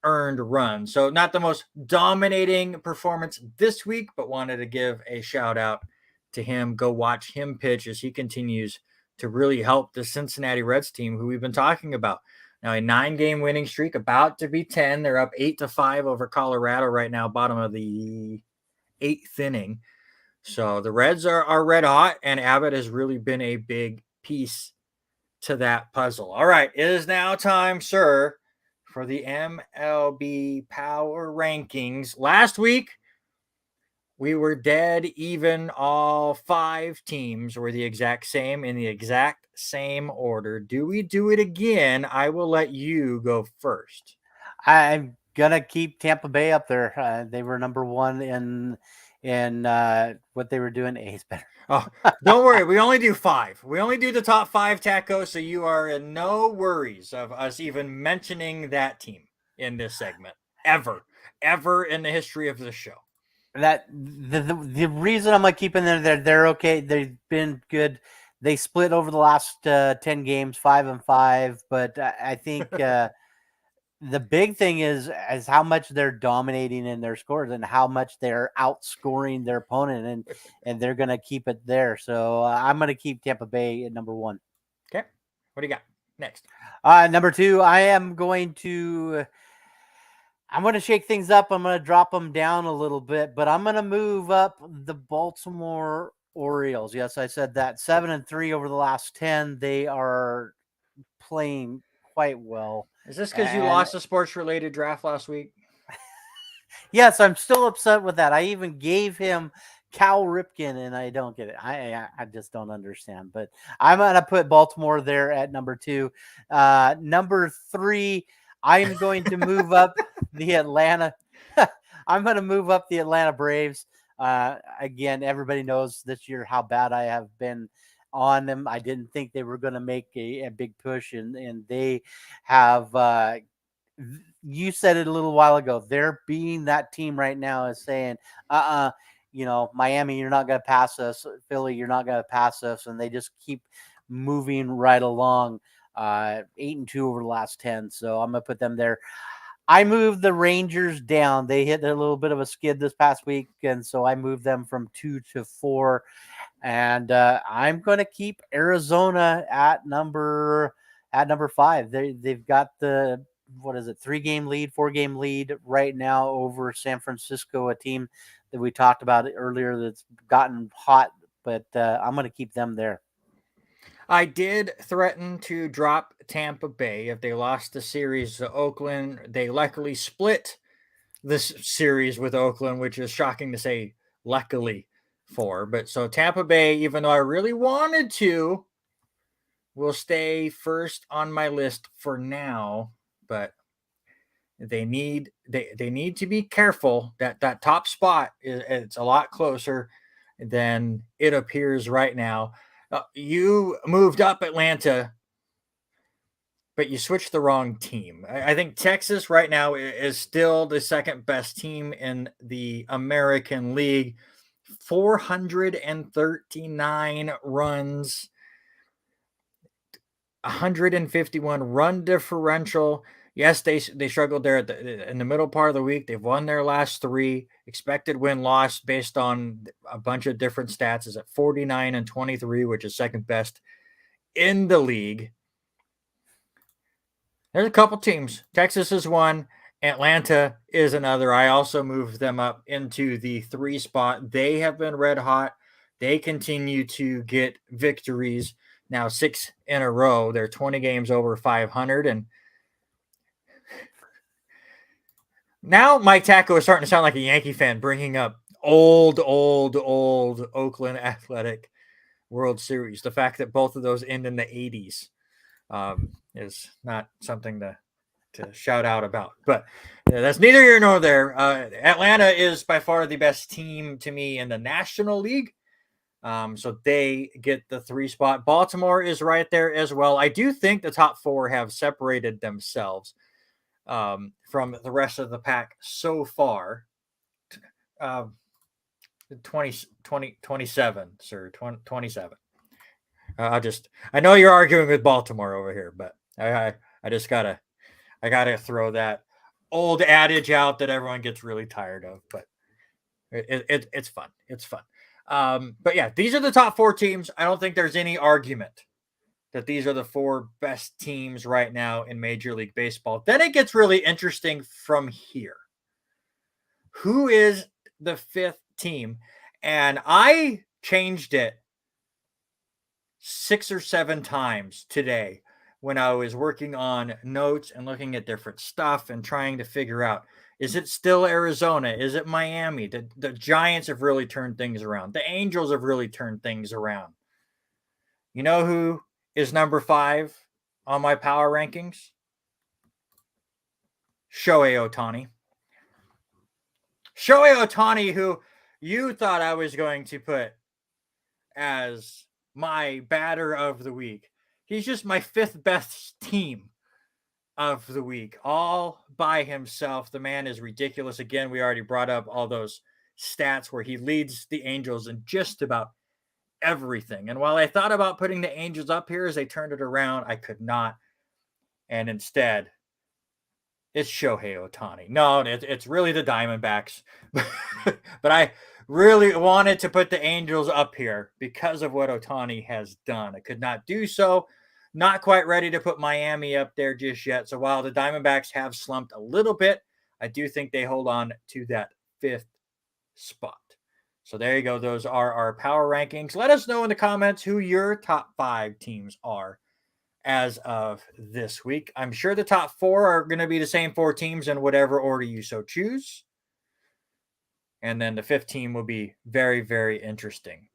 earned runs. So not the most dominating performance this week, but wanted to give a shout out to him. Go watch him pitch as he continues to really help the Cincinnati Reds team, who we've been talking about. Now, a 9-game winning streak, about to be 10. They're up 8-5 over Colorado right now, bottom of the 8th inning. So the Reds are red hot, and Abbott has really been a big piece to that puzzle. All right, it is now time, sir, for the MLB Power Rankings. Last week, we were dead even. All 5 teams were the exact same in the exact same order. Do we do it again? I will let you go first. I'm gonna keep Tampa Bay up there. They were number 1 in what they were doing. A's better. Oh, don't worry. We only do 5. We only do the top 5, Taco. So you are in no worries of us even mentioning that team in this segment ever in the history of the show. That the reason I'm like keeping them there, they're okay. They've been good. They split over the last 10 games, 5-5. But I think the big thing is how much they're dominating in their scores and how much they're outscoring their opponent, and they're going to keep it there. So I'm going to keep Tampa Bay at number 1. Okay, what do you got next? Number 2, I'm going to shake things up. I'm going to drop them down a little bit, but I'm going to move up the Baltimore Orioles. Yes, I said that. 7-3 over the last 10. They are playing quite well. Is this because you lost a sports-related draft last week? Yes, I'm still upset with that. I even gave him Cal Ripken, and I don't get it. I just don't understand. But I'm going to put Baltimore there at number 2. Number 3, I'm going to move up the Atlanta. I'm going to move up the Atlanta Braves. Again, everybody knows this year how bad I have been on them. I didn't think they were going to make a big push, and they have. You said it a little while ago. They're being that team right now is saying, Miami, you're not going to pass us. Philly, you're not going to pass us, and they just keep moving right along. 8-2 over the last 10. So I'm going to put them there. I moved the Rangers down. They hit a little bit of a skid this past week, and so I moved them from 2 to 4. And I'm going to keep Arizona at number 5. They've got the 3-game lead, 4-game lead right now over San Francisco, a team that we talked about earlier that's gotten hot. But I'm going to keep them there. I did threaten to drop Tampa Bay if they lost the series to Oakland. They luckily split this series with Oakland, which is shocking to say luckily for. But so Tampa Bay, even though I really wanted to, will stay first on my list for now. But they need to be careful that top spot it's a lot closer than it appears right now. You moved up Atlanta, but you switched the wrong team. I think Texas right now is still the second best team in the American League. 439 runs, 151 run differential. Yes, they struggled there in the middle part of the week. They've won their last 3. Expected win-loss based on a bunch of different stats is at 49-23, which is second best in the league. There's a couple teams. Texas is one. Atlanta is another. I also moved them up into the 3 spot. They have been red hot. They continue to get victories. Now 6 in a row. They're 20 games over 500. And now Mike Tacko is starting to sound like a Yankee fan, bringing up old Oakland Athletic World Series. The fact that both of those end in the 80s is not something to shout out about. But that's neither here nor there. Atlanta is by far the best team to me in the National League. So they get the 3 spot. Baltimore is right there as well. I do think the top 4 have separated themselves from the rest of the pack so far. 27, sir. 27. I know you're arguing with Baltimore over here, but I just gotta throw that old adage out that everyone gets really tired of, but it's fun. It's fun. But yeah, these are the top 4 teams. I don't think there's any argument that these are the 4 best teams right now in Major League Baseball. Then it gets really interesting from here. Who is the 5th team? And I changed it 6 or 7 times today when I was working on notes and looking at different stuff and trying to figure out, is it still Arizona? Is it Miami? The Giants have really turned things around. The Angels have really turned things around. You know who is number 5 on my power rankings? Shohei Ohtani. Shohei Ohtani, who you thought I was going to put as my batter of the week. He's just my 5th best team of the week, all by himself. The man is ridiculous. Again, we already brought up all those stats where he leads the Angels in just about everything. And while I thought about putting the Angels up here as they turned it around, I could not. And instead, it's Shohei Ohtani. No, it's really the Diamondbacks. But I really wanted to put the Angels up here because of what Ohtani has done. I could not do so. Not quite ready to put Miami up there just yet. So while the Diamondbacks have slumped a little bit, I do think they hold on to that 5th spot. So there you go. Those are our power rankings. Let us know in the comments who your top 5 teams are as of this week. I'm sure the top 4 are going to be the same 4 teams in whatever order you so choose. And then the 5th team will be very, very interesting.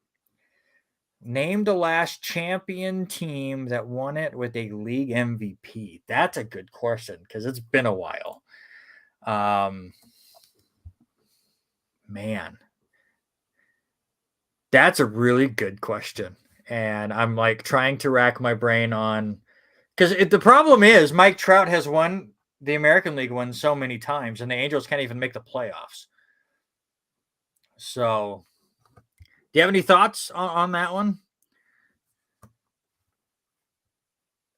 Name the last champion team that won it with a league MVP. That's a good question because it's been a while. Man, that's a really good question. And I'm like trying to rack my brain on, because the problem is Mike Trout has won the American League one so many times, and the Angels can't even make the playoffs. So, do you have any thoughts on that one?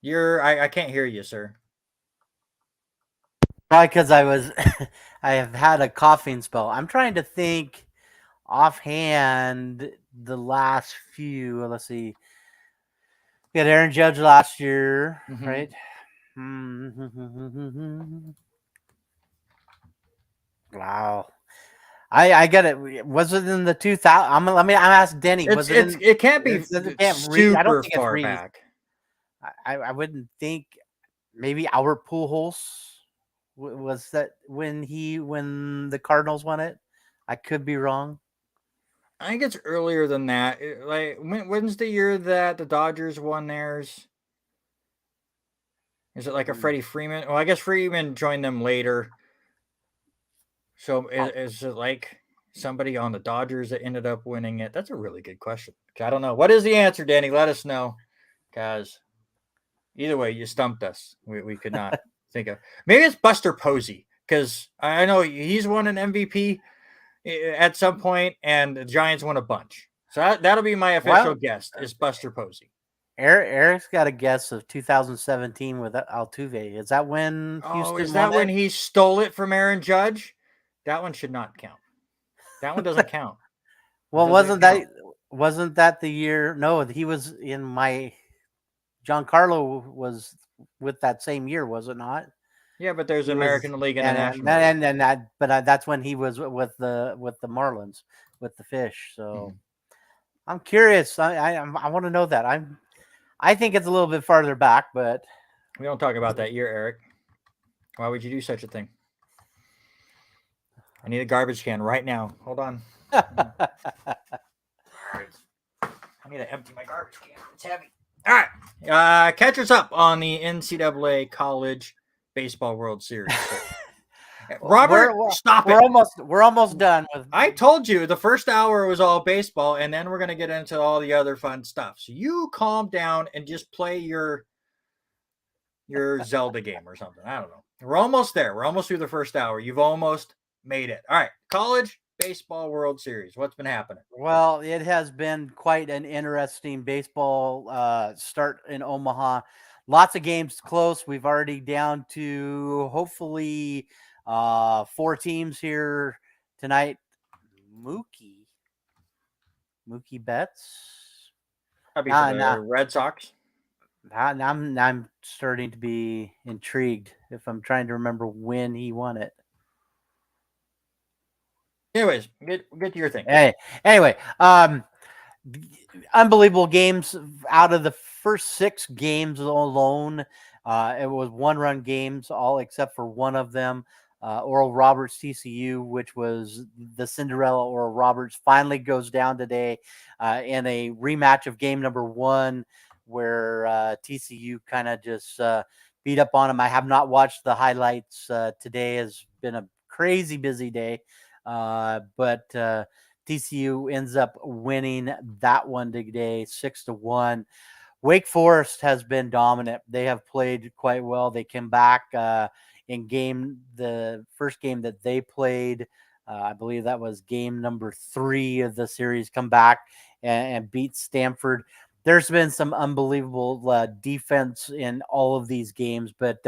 I can't hear you, sir. Probably because I have had a coughing spell. I'm trying to think offhand the last few. Let's see. We had Aaron Judge last year, right? Wow. I get it. Was it in the 2000? I'm asking Denny. It can't be super I don't think far it's back. I wouldn't think. Maybe Albert Pujols was that when the Cardinals won it. I could be wrong. I think it's earlier than that. When's the year that the Dodgers won theirs? Is it like a Freddie Freeman? Well, I guess Freeman joined them later. So is it like somebody on the Dodgers that ended up winning it? That's a really good question. I don't know. What is the answer, Danny? Let us know. Guys, either way, you stumped us. We could not think of. Maybe it's Buster Posey, because I know he's won an MVP at some point, and the Giants won a bunch. So that'll be my official guess, is Buster Posey. Eric's got a guess of 2017 with Altuve. Is that when Oh, Houston is won that when it? he stole it from Aaron Judge? That one should not count. That one doesn't count. Well, Doesn't count. wasn't that the year? No, he was in my Giancarlo was with that same year, was it not? Yeah, but there's He was, American League and a and National League. and that, but that's when he was with the Marlins with the Fish. So I'm curious. I want to know that. I think it's a little bit farther back, but We don't talk about that year, Eric. Why would you do such a thing? I need a garbage can right now. Hold on. I need to empty my garbage can. It's heavy. All right. Catch us up on the NCAA College Baseball World Series. Robert, stop it. We're almost done with. I told you the first hour was all baseball, and then we're going to get into all the other fun stuff. So you calm down and just play your Zelda game or something. I don't know. We're almost there. We're almost through the first hour. You've almost made it. All right. College Baseball World Series. What's been happening? Well, it has been quite an interesting baseball start in Omaha. Lots of games close. We've already down to hopefully 4 teams here tonight. Mookie Betts. Probably for the Red Sox. I'm starting to be intrigued if I'm trying to remember when he won it. Anyways, get to your thing. Anyway, unbelievable games. Out of the first 6 games alone, it was 1-run games, all except for one of them. Oral Roberts TCU, which was the Cinderella Oral Roberts, finally goes down today in a rematch of game number 1, where TCU kind of just beat up on them. I have not watched the highlights. Today has been a crazy busy day, but TCU ends up winning that one today, 6-1. Wake Forest has been dominant. They have played quite well. They came back in the first game that they played. I believe that was game number 3 of the series. Come back and beat Stanford. There's been some unbelievable defense in all of these games, but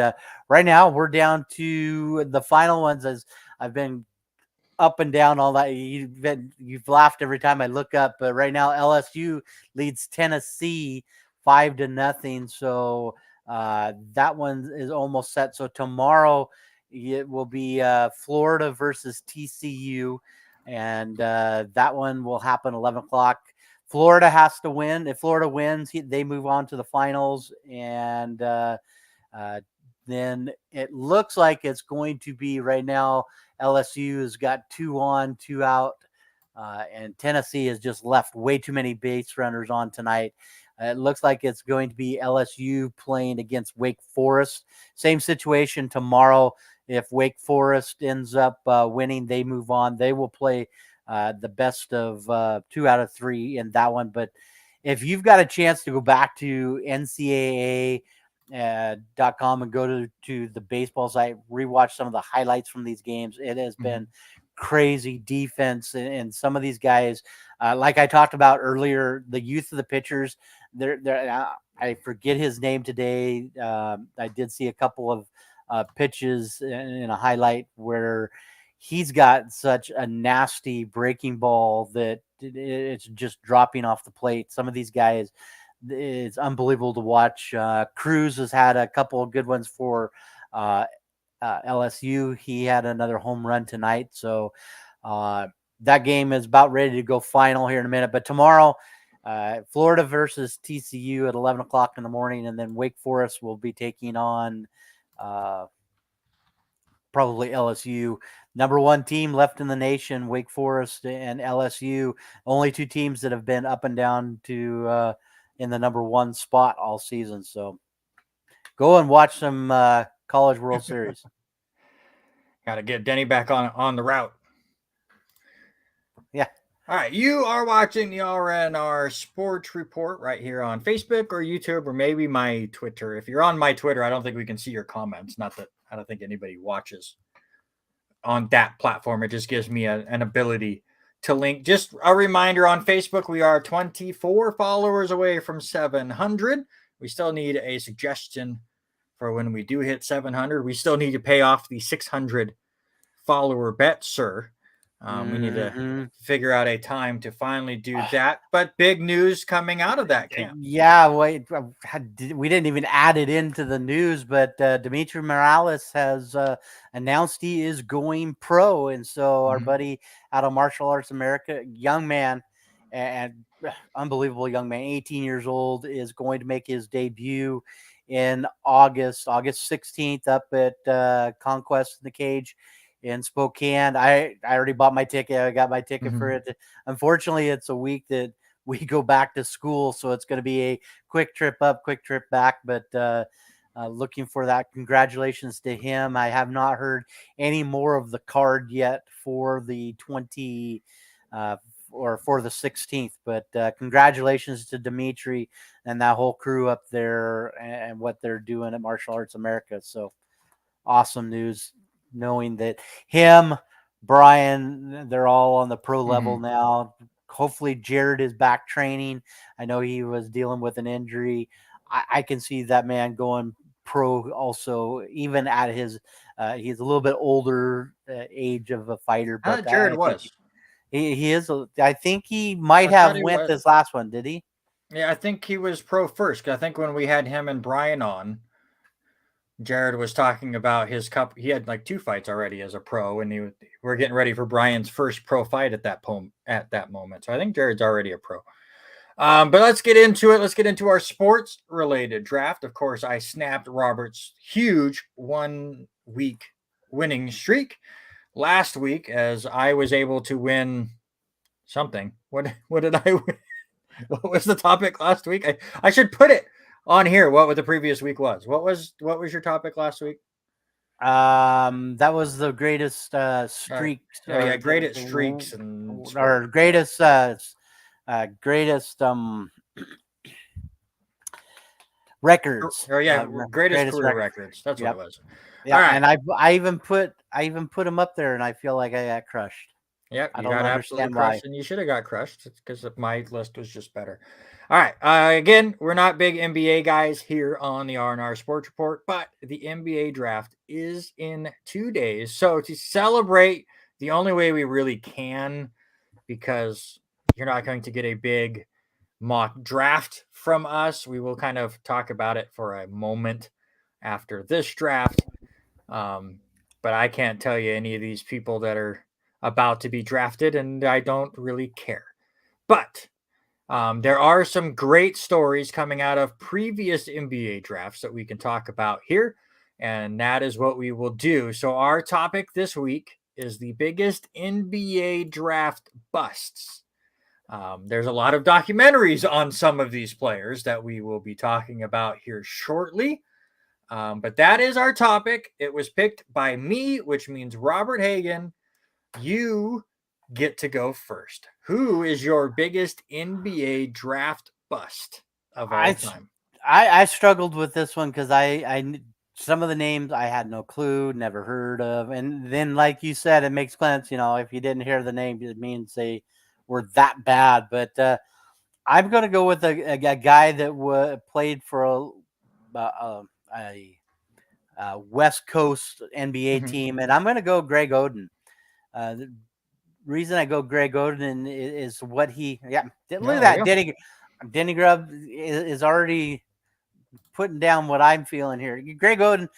right now we're down to the final ones. As I've been up and down all that, you've laughed every time I look up, but right now LSU leads Tennessee 5-0. So that one is almost set. So tomorrow it will be Florida versus TCU, and that one will happen 11 o'clock. Florida has to win. If Florida wins, they move on to the finals, and then it looks like it's going to be right now. LSU has got 2 on, 2 out, and Tennessee has just left way too many base runners on tonight. It looks like it's going to be LSU playing against Wake Forest. Same situation tomorrow. If Wake Forest ends up winning, they move on. They will play the best of 2 out of 3 in that one. But if you've got a chance to go back to NCAA.com and go to the baseball site, rewatch some of the highlights from these games, it has been crazy defense. And some of these guys, like I talked about earlier, the youth of the pitchers, I forget his name today. I did see a couple of pitches in a highlight where he's got such a nasty breaking ball that it's just dropping off the plate. Some of these guys, it's unbelievable to watch. Cruz has had a couple of good ones for LSU. He had another home run tonight. So that game is about ready to go final here in a minute. But tomorrow, Florida versus TCU at 11 o'clock in the morning. And then Wake Forest will be taking on probably LSU. Number 1 team left in the nation, Wake Forest and LSU. Only 2 teams that have been up and down to in the number 1 spot all season. So go and watch some College World Series. Got to get Denny back on the route. Yeah. All right. You are watching the RNR Sports Report right here on Facebook or YouTube or maybe my Twitter. If you're on my Twitter, I don't think we can see your comments. Not that I don't think anybody watches on that platform. It just gives me an ability to link. Just a reminder on Facebook, we are 24 followers away from 700. We still need a suggestion for when we do hit 700. We still need to pay off the 600 follower bet, sir. We need to figure out a time to finally do that. But big news coming out of that camp. Yeah, wait, we didn't even add it into the news, but Dimitri Morales has announced he is going pro. And so our buddy out of Martial Arts America, young man, and unbelievable young man, 18 years old, is going to make his debut in August 16th up at Conquest in the Cage in Spokane. I already bought my ticket. I got my ticket for it. Unfortunately, it's a week that we go back to school, so it's going to be a quick trip up, quick trip back. But looking for that. Congratulations to him. I have not heard any more of the card yet for the 20 or for the 16th. But congratulations to Dimitri and that whole crew up there and what they're doing at Martial Arts America. So awesome news. Knowing that him, Brian, they're all on the pro level now. Hopefully Jared is back training. I know he was dealing with an injury. I can see that man going pro also, even at his he's a little bit older age of a fighter. But Jared was. He is. I think he might have went this last one. Did he? Yeah, I think he was pro first. I think when we had him and Brian on, Jared was talking about his cup. He had like 2 fights already as a pro, and we're getting ready for Brian's first pro fight at that moment. So I think Jared's already a pro. But let's get into it. Let's get into our sports related draft. Of course, I snapped Robert's huge 1-week winning streak last week, as I was able to win something. What did I win? What was the topic last week? I should put it on here what the previous week was. What was your topic last week? That was the greatest streaks. Greatest streaks and or greatest records. Greatest career records. That's what it was. Yeah, right. And I even put him up there, and I feel like I got crushed. Yep, you got absolutely crushed, and you should have got crushed because my list was just better. All right. Again, we're not big NBA guys here on the R&R Sports Report, but the NBA draft is in 2 days. So to celebrate the only way we really can, because you're not going to get a big mock draft from us, we will kind of talk about it for a moment after this draft. But I can't tell you any of these people that are about to be drafted, and I don't really care. But there are some great stories coming out of previous NBA drafts that we can talk about here, and that is what we will do. So our topic this week is the biggest NBA draft busts. There's a lot of documentaries on some of these players that we will be talking about here shortly. But that is our topic. It was picked by me, which means Robert Hagan. You get to go first. Who is your biggest NBA draft bust of all time? I struggled with this one because I some of the names I had no clue, never heard of, and then like you said, it makes sense. If you didn't hear the name, it means they were that bad. But I'm going to go with a guy that played for a West Coast NBA team, and I'm going to go Greg Oden. The reason I go Greg Oden is what he look at that. Denny Grubb is already putting down what I'm feeling here. Greg Oden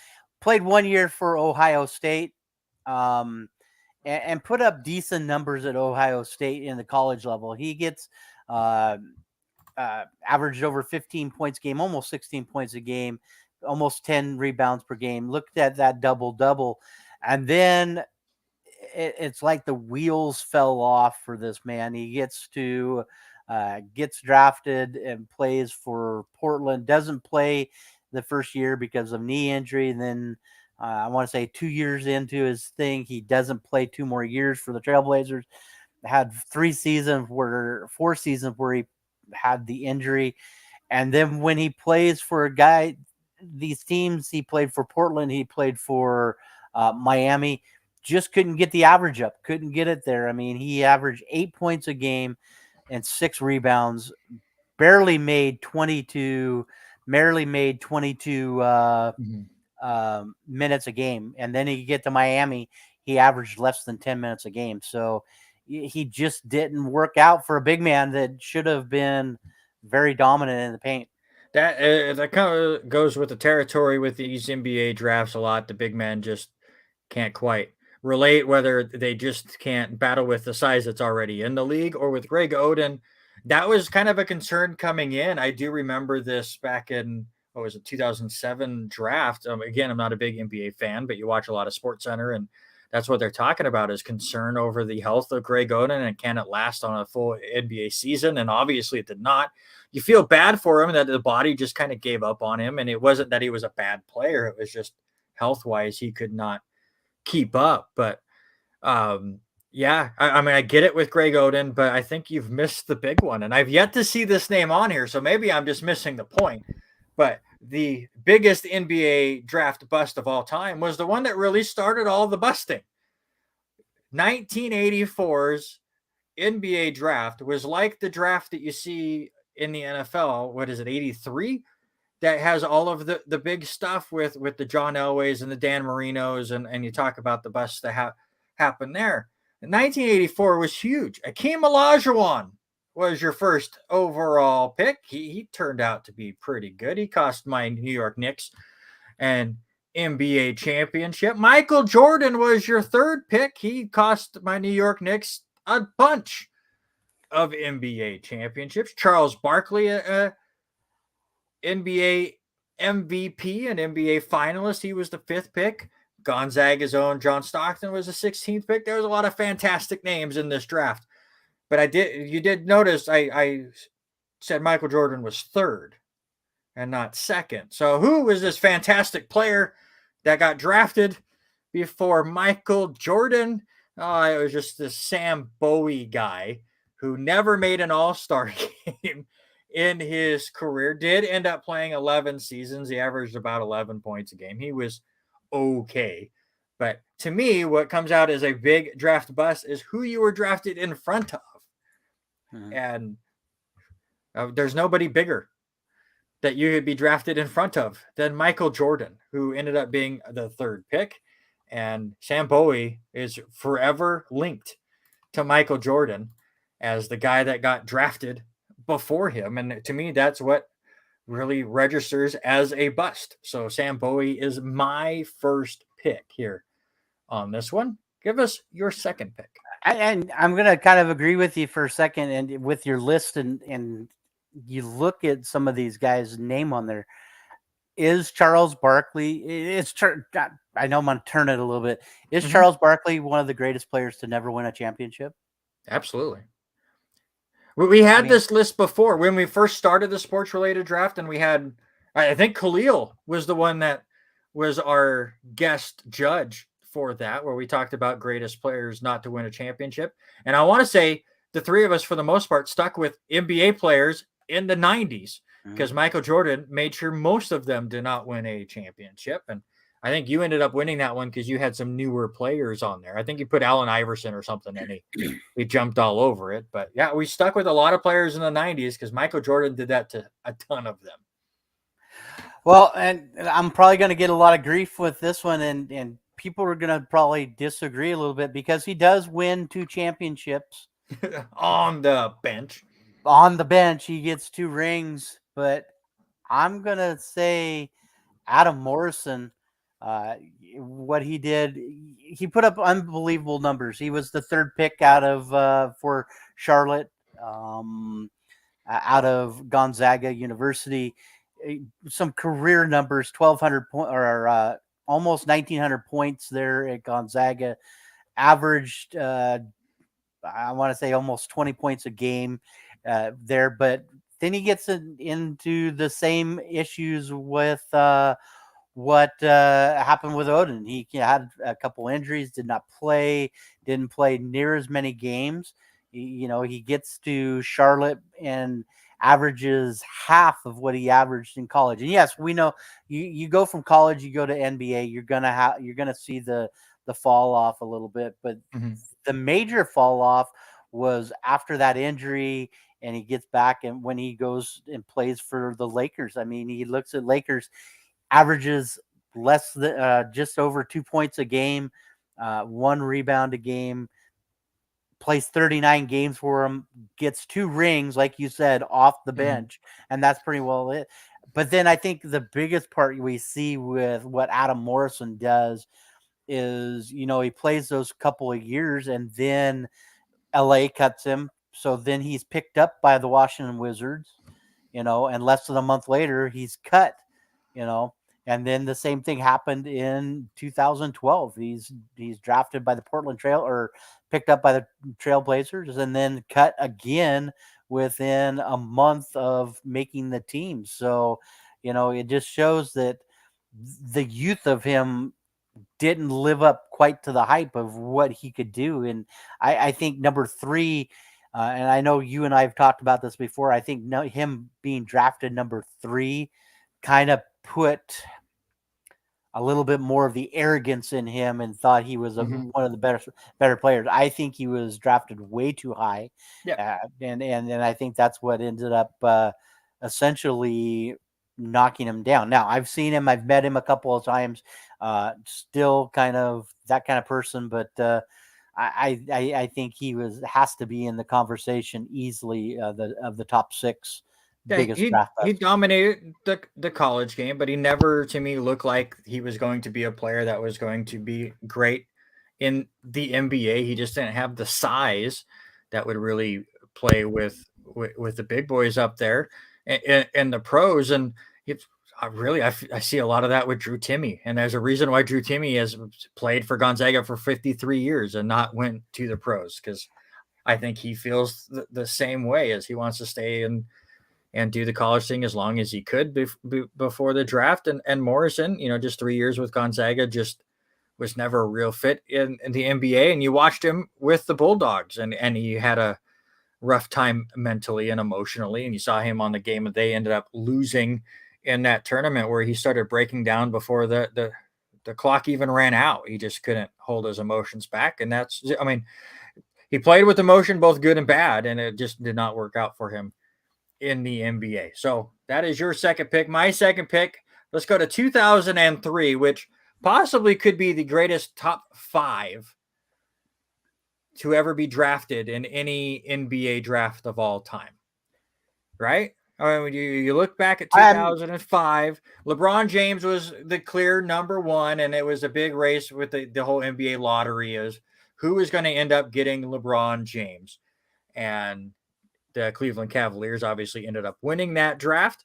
played 1 year for Ohio State and put up decent numbers at Ohio State in the college level. He gets averaged over 15 points a game, almost 16 points a game, almost 10 rebounds per game. Looked at that double-double, and then it's like the wheels fell off for this man. He gets drafted and plays for Portland, doesn't play the first year because of knee injury. And then I want to say 2 years into his thing, he doesn't play 2 more years for the Trailblazers. Had 4 seasons where he had the injury. And then when he plays for these teams, he played for Portland, he played for Miami, just couldn't get the average up, couldn't get it there. I mean, he averaged 8 points a game and 6 rebounds, barely made 22 minutes a game. And then he get to Miami, he averaged less than 10 minutes a game. So he just didn't work out for a big man that should have been very dominant in the paint. That kind of goes with the territory with these NBA drafts a lot. The big men just can't quite relate, whether they just can't battle with the size that's already in the league, or with Greg Oden. That was kind of a concern coming in. I do remember this back in, what was it, 2007 draft. Again, I'm not a big NBA fan, but you watch a lot of SportsCenter, and that's what they're talking about, is concern over the health of Greg Oden and can it last on a full NBA season? And obviously it did not. You feel bad for him that the body just kind of gave up on him. And it wasn't that he was a bad player. It was just health-wise, he could not keep up. But yeah, I mean, I get it with Greg Oden, but I think you've missed the big one. And I've yet to see this name on here, so maybe I'm just missing the point. But the biggest NBA draft bust of all time was the one that really started all the busting. 1984's NBA draft was like the draft that you see in the NFL. What is it, 83? That has all of the big stuff with the John Elways and the Dan Marinos, and you talk about the busts that happened there. 1984 was huge. Akeem Olajuwon was your first overall pick. He turned out to be pretty good. He cost my New York Knicks an NBA championship. Michael Jordan was your third pick. He cost my New York Knicks a bunch of NBA championships. Charles Barkley, NBA MVP and NBA finalist. He was the fifth pick. Gonzaga's own John Stockton was the 16th pick. There was a lot of fantastic names in this draft. But you did notice I said Michael Jordan was third and not second. So who was this fantastic player that got drafted before Michael Jordan? Oh, it was just this Sam Bowie guy who never made an all-star game in his career. Did end up playing 11 seasons. He averaged about 11 points a game. He was okay. But to me, what comes out as a big draft bust is who you were drafted in front of. Mm-hmm. And there's nobody bigger that you could be drafted in front of than Michael Jordan, who ended up being the third pick. And Sam Bowie is forever linked to Michael Jordan as the guy that got drafted before him. And to me, that's what really registers as a bust. So Sam Bowie is my first pick here on this one. Give us your second pick. And I'm going to kind of agree with you for a second, and with your list, and you look at some of these guys' name on there. Is Charles Barkley? I know I'm going to turn it a little bit. Is Charles Barkley one of the greatest players to never win a championship? Absolutely. We had this list before when we first started the sports-related draft, and we had, I think Khalil was the one that was our guest judge for that, where we talked about greatest players not to win a championship. And I want to say the three of us, for the most part, stuck with NBA players in the 90s because Michael Jordan made sure most of them did not win a championship. And I think you ended up winning that one because you had some newer players on there. I think you put Allen Iverson or something, and he jumped all over it. But yeah, we stuck with a lot of players in the 90s because Michael Jordan did that to a ton of them. Well, and I'm probably going to get a lot of grief with this one, and people are going to probably disagree a little bit because he does win 2 championships. On the bench. On the bench, he gets 2 rings. But I'm going to say Adam Morrison, what he did, he put up unbelievable numbers. He was the third pick out of for Charlotte, out of Gonzaga University. Some career numbers, 1,200 points or almost 1,900 points there at Gonzaga. Averaged, I want to say, almost 20 points a game there. But then he gets into the same issues with what happened with Oden. He had a couple injuries, didn't play near as many games. He gets to Charlotte and averages half of what he averaged in college. And yes, we know you go from college, you go to NBA, you're gonna see the the fall off a little bit, but Mhm. the major fall off was after that injury, and he gets back and when he goes and plays for the Lakers. I mean, he looks at Lakers, averages less than just over 2 points a game, 1 rebound a game, plays 39 games for him, gets 2 rings, like you said, off the Mhm. bench, and that's pretty well it. But then I think the biggest part we see with what Adam Morrison does is, he plays those couple of years and then LA cuts him. So then he's picked up by the Washington Wizards, and less than a month later, he's cut, you know. And then the same thing happened in 2012. He's drafted by the Portland Trail or picked up by the Trailblazers and then cut again within a month of making the team. So, it just shows that the youth of him didn't live up quite to the hype of what he could do. And I think number three, and I know you and I have talked about this before, I think him being drafted number three kind of put a little bit more of the arrogance in him and thought he was Mhm. one of the better players. I think he was drafted way too high. Yeah. And I think that's what ended up essentially knocking him down. Now I've seen him, I've met him a couple of times, still kind of that kind of person, but I think he has to be in the conversation easily, of the top six Yeah, biggest he draft he busts. dominated the college game, but he never to me looked like he was going to be a player that was going to be great in the NBA. He just didn't have the size that would really play with the big boys up there and the pros. And it's I see a lot of that with Drew Timmy, and there's a reason why Drew Timmy has played for Gonzaga for 53 years and not went to the pros, because I think he feels the same way, as he wants to stay and do the college thing as long as he could before the draft. And Morrison, just 3 years with Gonzaga, just was never a real fit in the NBA. And you watched him with the Bulldogs, and he had a rough time mentally and emotionally. And you saw him on the game that they ended up losing in that tournament, where he started breaking down before the clock even ran out. He just couldn't hold his emotions back. And I mean, he played with emotion, both good and bad, and it just did not work out for him in the NBA. So that is your second pick. My second pick, let's go to 2003, which possibly could be the greatest top five to ever be drafted in any NBA draft of all time. Right? I mean, when you look back at I'm 2005, LeBron James was the clear number one, and it was a big race with the whole NBA lottery is who is going to end up getting LeBron James. And the Cleveland Cavaliers obviously ended up winning that draft.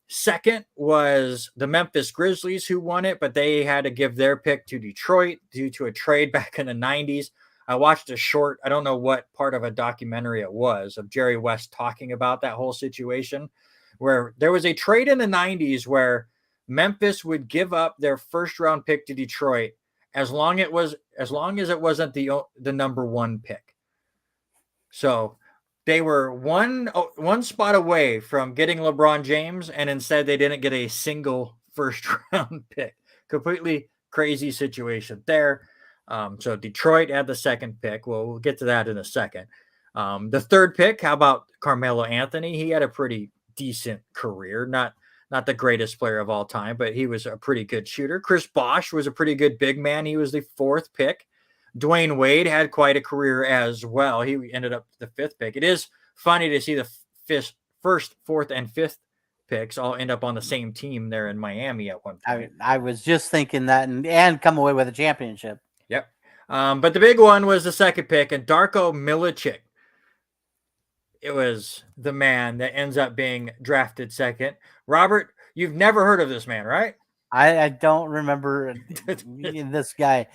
Second was the Memphis Grizzlies, who won it, but they had to give their pick to Detroit due to a trade back in the 90s. I watched a short, I don't know what part of a documentary it was, of Jerry West talking about that whole situation, where there was a trade in the 90s where Memphis would give up their first round pick to Detroit as long as it wasn't the number one pick. So they were one spot away from getting LeBron James, and instead they didn't get a single first round pick. Completely crazy situation there. So Detroit had the second pick. Well, we'll get to that in a second. The third pick, how about Carmelo Anthony? He had a pretty decent career, not the greatest player of all time, but he was a pretty good shooter. Chris Bosh was a pretty good big man. He was the fourth pick. Dwayne Wade had quite a career as well. He ended up the fifth pick. It is funny to see the first, fourth, and fifth picks all end up on the same team there in Miami at one point. I was just thinking that and come away with a championship. Yep. But the big one was the second pick, and Darko Milicic. It was the man that ends up being drafted second. Robert, you've never heard of this man, right? I don't remember this guy,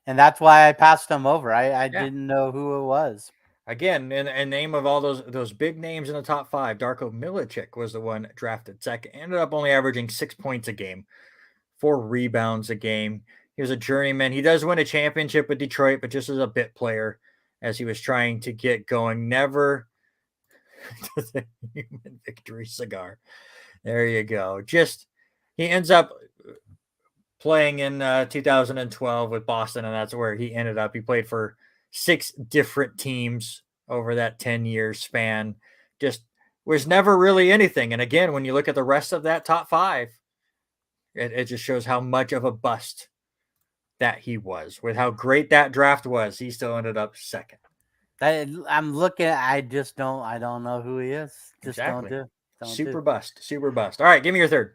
and that's why I passed him over. I didn't know who it was. Again, in name of all those big names in the top five, Darko Milicic was the one drafted second. Ended up only averaging 6 points a game, 4 rebounds a game. He was a journeyman. He does win a championship with Detroit, but just as a bit player, as he was trying to get going. Never to the human victory cigar. There you go. Just he ends up playing in 2012 with Boston, and that's where he ended up. He played for 6 different teams over that 10-year span. Just was never really anything. And again, when you look at the rest of that top 5, it just shows how much of a bust that he was. With how great that draft was, he still ended up second. I'm looking. I don't know who he is. Just Exactly. don't Super do. bust. Super bust. All right, give me your third.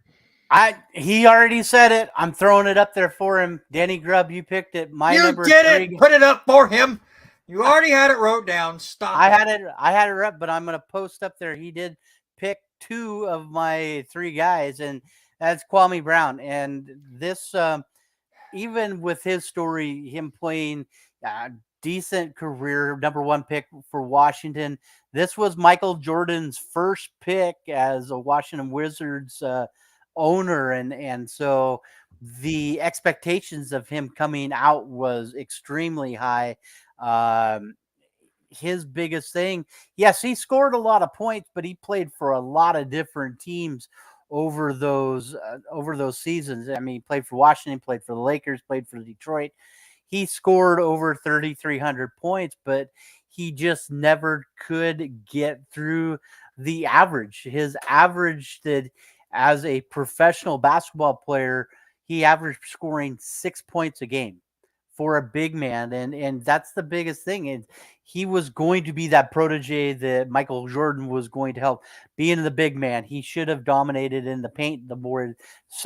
He already said it. I'm throwing it up there for him. Danny Grubb, you picked it. My You number did 3. it. Put it up for him. You already had it wrote down. Stop. I had it up, but I'm gonna post up there. He did pick 2 of my 3 guys, and that's Kwame Brown. And this, even with his story, him playing decent career, number 1 pick for Washington. This was Michael Jordan's first pick as a Washington Wizards owner, and so the expectations of him coming out was extremely high. His biggest thing, yes, he scored a lot of points, but he played for a lot of different teams over those seasons. I mean, he played for Washington, played for the Lakers, played for Detroit. He scored over 3,300 points, but he just never could get through the average. His average that as a professional basketball player, he averaged scoring 6 points a game for a big man. And that's the biggest thing. And he was going to be that protege that Michael Jordan was going to help. Being the big man, he should have dominated in the paint. The more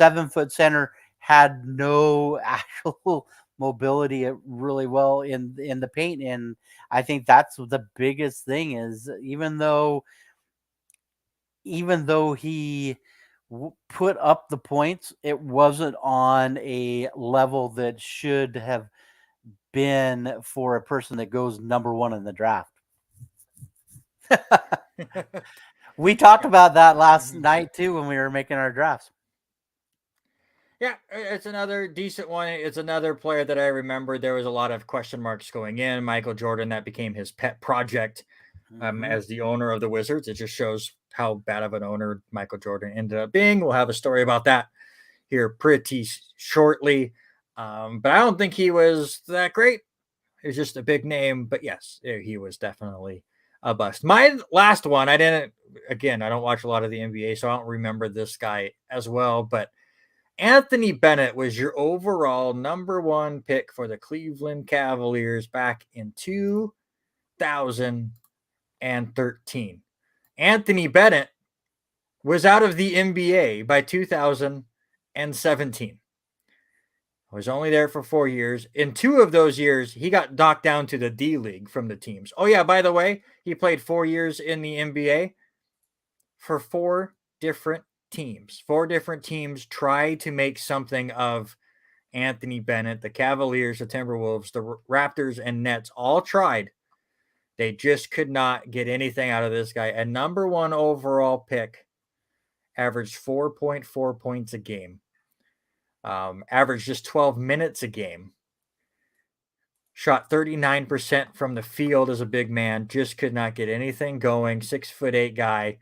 7-foot center had no actual mobility really well in the paint. And I think that's the biggest thing is even though he put up the points, it wasn't on a level that should have been for a person that goes number 1 in the draft. We talked about that last night too when we were making our drafts. Yeah, it's another decent one. It's another player that I remember there was a lot of question marks going in. Michael Jordan, that became his pet project as the owner of the Wizards. It just shows how bad of an owner Michael Jordan ended up being. We'll have a story about that here pretty shortly. But I don't think he was that great. He was just a big name. But yes, he was definitely a bust. My last one, I don't watch a lot of the NBA, so I don't remember this guy as well. But Anthony Bennett was your overall number 1 pick for the Cleveland Cavaliers back in 2013. Anthony Bennett was out of the NBA by 2017. Was only there for 4 years. In 2 of those years, he got docked down to the D League from the teams. Oh, yeah, by the way, he played 4 years in the NBA for 4 different teams. 4 different teams tried to make something of Anthony Bennett. The Cavaliers, the Timberwolves, the Raptors, and Nets all tried. They just could not get anything out of this guy. A number 1 overall pick, averaged 4.4 points a game. Averaged just 12 minutes a game. Shot 39% from the field as a big man. Just could not get anything going. 6'8" guy.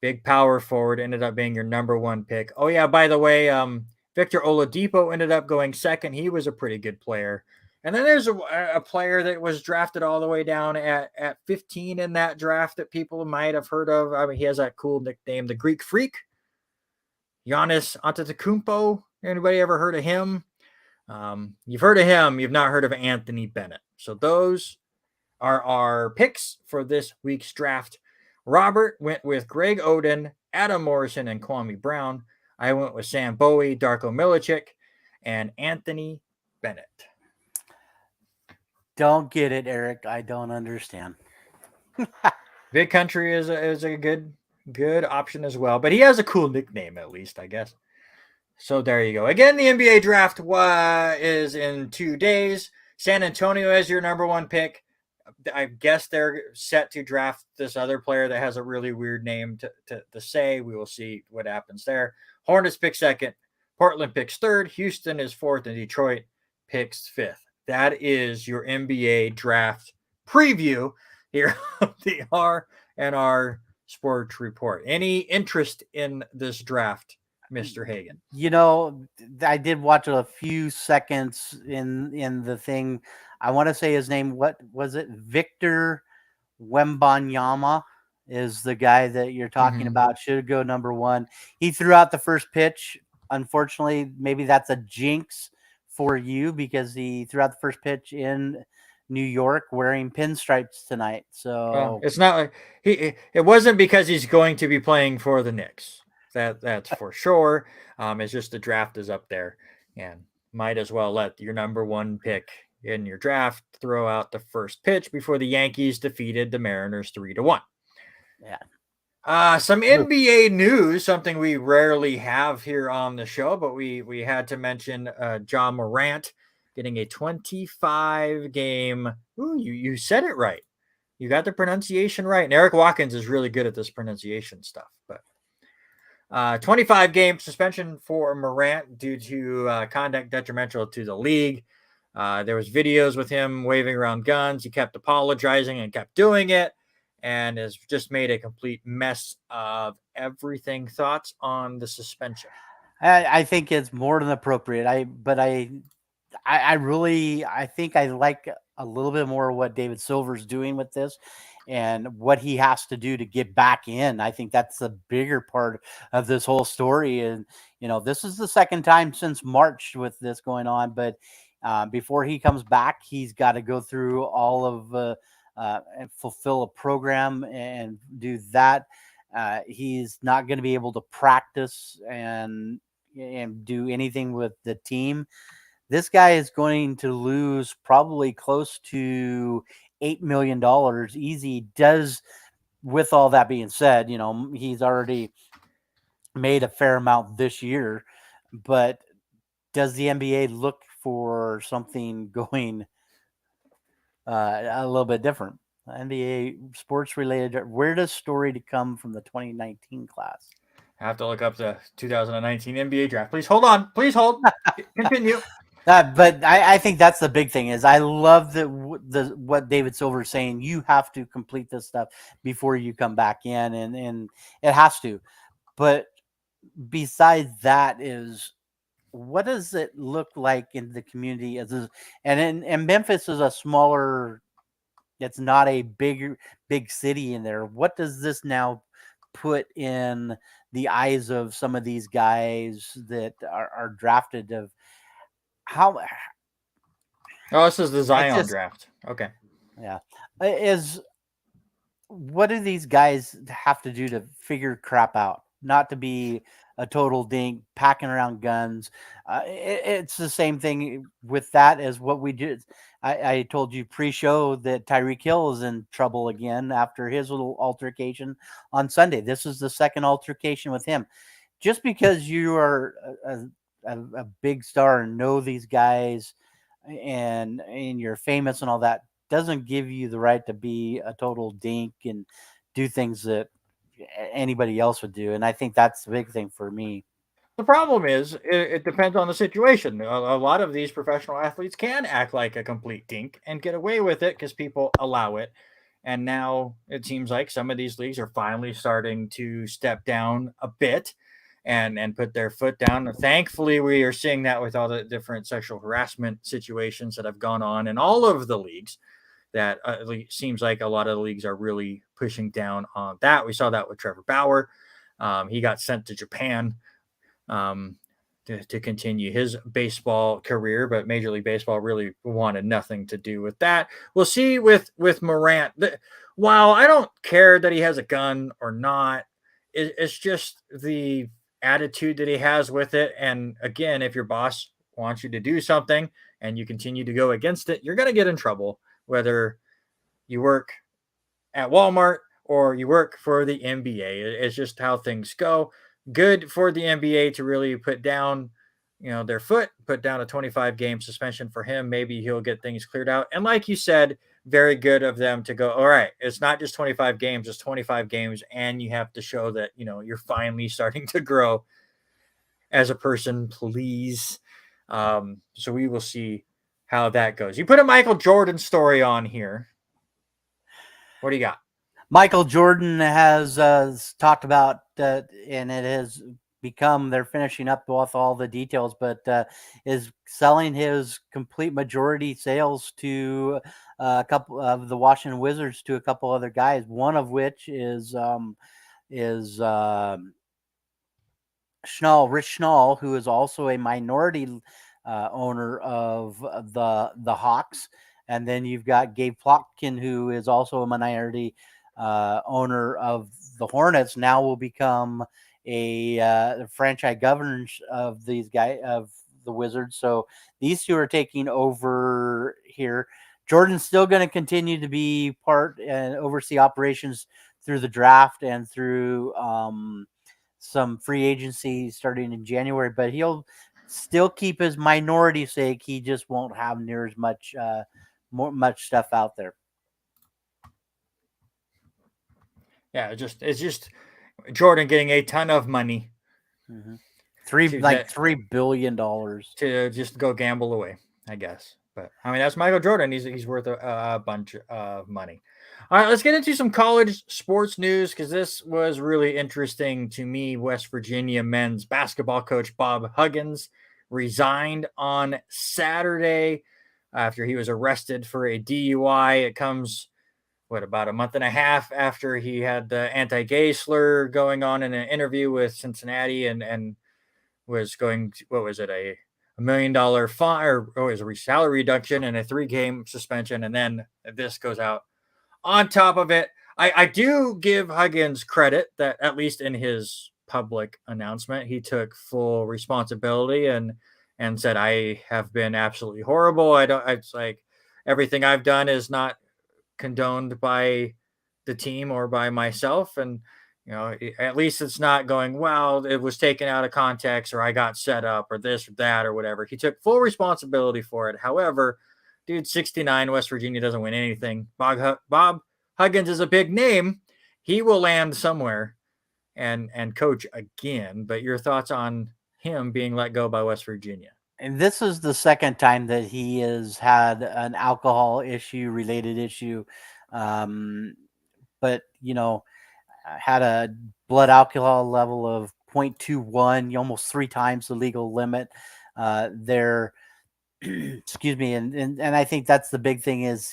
Big power forward, ended up being your number 1 pick. Oh, yeah, by the way, Victor Oladipo ended up going second. He was a pretty good player. And then there's a player that was drafted all the way down at 15 in that draft that people might have heard of. I mean, he has that cool nickname, the Greek Freak. Giannis Antetokounmpo. Anybody ever heard of him? You've heard of him. You've not heard of Anthony Bennett. So those are our picks for this week's draft. Robert went with Greg Oden, Adam Morrison, and Kwame Brown. I went with Sam Bowie, Darko Milicic, and Anthony Bennett. Don't get it, Eric. I don't understand. Big Country is a good option as well, but he has a cool nickname at least, I guess. So there you go. Again, the NBA draft is in 2 days. San Antonio as your number 1 pick. I guess they're set to draft this other player that has a really weird name to say. We will see what happens there. Hornets pick 2nd. Portland picks 3rd. Houston is 4th. And Detroit picks 5th. That is your NBA draft preview here on the R&R Sports Report. Any interest in this draft? Mr. Hagan. I did watch a few seconds in the thing. I want to say his name. What was it? Victor Wembanyama is the guy that you're talking about. Should go number one. He threw out the first pitch. Unfortunately, maybe that's a jinx for you because he threw out the first pitch in New York wearing pinstripes tonight. So it's not like it wasn't because he's going to be playing for the Knicks. That's for sure. It's just the draft is up there, and might as well let your number one pick in your draft throw out the first pitch before the Yankees defeated the Mariners 3-1. Yeah. Some NBA news, something we rarely have here on the show, but we had to mention Ja Morant getting a 25 game. Ooh, you said it right. You got the pronunciation right. And Eric Watkins is really good at this pronunciation stuff. But 25 game suspension for Morant due to conduct detrimental to the league. There was videos with him waving around guns. He kept apologizing and kept doing it, and has just made a complete mess of everything. Thoughts on the suspension? I think it's more than appropriate. I think I like a little bit more what David Silver's doing with this and what he has to do to get back in. I think that's the bigger part of this whole story. And, this is the second time since March with this going on, but before he comes back, he's got to go through all of and fulfill a program and do that. He's not going to be able to practice and do anything with the team. This guy is going to lose probably close to $8 million easy. Does, with all that being said, he's already made a fair amount this year, but does the NBA look for something going a little bit different? NBA sports related. Where does story to come from the 2019 class? I have to look up the 2019 NBA draft. Please hold on. Please hold. Continue. But I think that's the big thing is I love what David Silver is saying. You have to complete this stuff before you come back in, and it has to. But besides that, is what does it look like in the community? And Memphis is a smaller. It's not a big city in there. What does this now put in the eyes of some of these guys that are drafted of? How? Oh, this is the Zion draft. Okay. Yeah. What do these guys have to do to figure crap out? Not to be a total dink, packing around guns. It's the same thing with that as what we did. I told you pre-show that Tyreek Hill is in trouble again after his little altercation on Sunday. This is the second altercation with him. Just because you are a big star and know these guys and you're famous and all that doesn't give you the right to be a total dink and do things that anybody else would do. And I think that's the big thing for me. The problem is it depends on the situation. A lot of these professional athletes can act like a complete dink and get away with it because people allow it. And now it seems like some of these leagues are finally starting to step down a bit and put their foot down. Thankfully, we are seeing that with all the different sexual harassment situations that have gone on in all of the leagues. That seems like a lot of the leagues are really pushing down on that. We saw that with Trevor Bauer. He got sent to Japan to continue his baseball career, but Major League Baseball really wanted nothing to do with that. We'll see with Morant. While I don't care that he has a gun or not, it's just the attitude that he has with it. And again, if your boss wants you to do something and you continue to go against it, you're going to get in trouble, whether you work at Walmart or you work for the NBA. It's just how things go. Good for the NBA to really put down, their foot, put down a 25 game suspension for him. Maybe he'll get things cleared out. And like you said, very good of them to go, all right, it's not just 25 games, it's 25 games. And you have to show that, you're finally starting to grow as a person, please. So we will see how that goes. You put a Michael Jordan story on here. What do you got? Michael Jordan has talked about, and it has become. They're finishing up with all the details, but is selling his complete majority sales to a couple of the Washington Wizards to a couple other guys. One of which is Rich Schnall, who is also a minority owner of the Hawks, and then you've got Gabe Plotkin, who is also a minority owner of the Hornets. Now will become a franchise governors of these guys of the Wizards. So these two are taking over here. Jordan's still going to continue to be part and oversee operations through the draft and through some free agency starting in January, but he'll still keep his minority sake. He just won't have near as much much stuff out there. Yeah, it's just Jordan getting a ton of money. Mm-hmm. $3 billion to just go gamble away, I guess. But I mean, that's Michael Jordan. He's worth a bunch of money. All right, let's get into some college sports news because this was really interesting to me. West Virginia men's basketball coach Bob Huggins resigned on Saturday after he was arrested for a DUI. It comes about a month and a half after he had the anti-gay slur going on in an interview with Cincinnati and was going to, what was it, a $1 million fine, or it was a salary reduction and a 3-game suspension, and then this goes out on top of it. I do give Huggins credit that at least in his public announcement, he took full responsibility and said, I have been absolutely horrible. It's like everything I've done is not condoned by the team or by myself. And, at least it's not going, well, it was taken out of context or I got set up or this or that or whatever. He took full responsibility for it. However, dude, 69, West Virginia doesn't win anything. Bob Huggins is a big name. He will land somewhere and coach again. But your thoughts on him being let go by West Virginia? And this is the second time that he has had an alcohol related issue. But, had a blood alcohol level of 0.21, almost 3 times the legal limit there. Excuse me. And I think that's the big thing is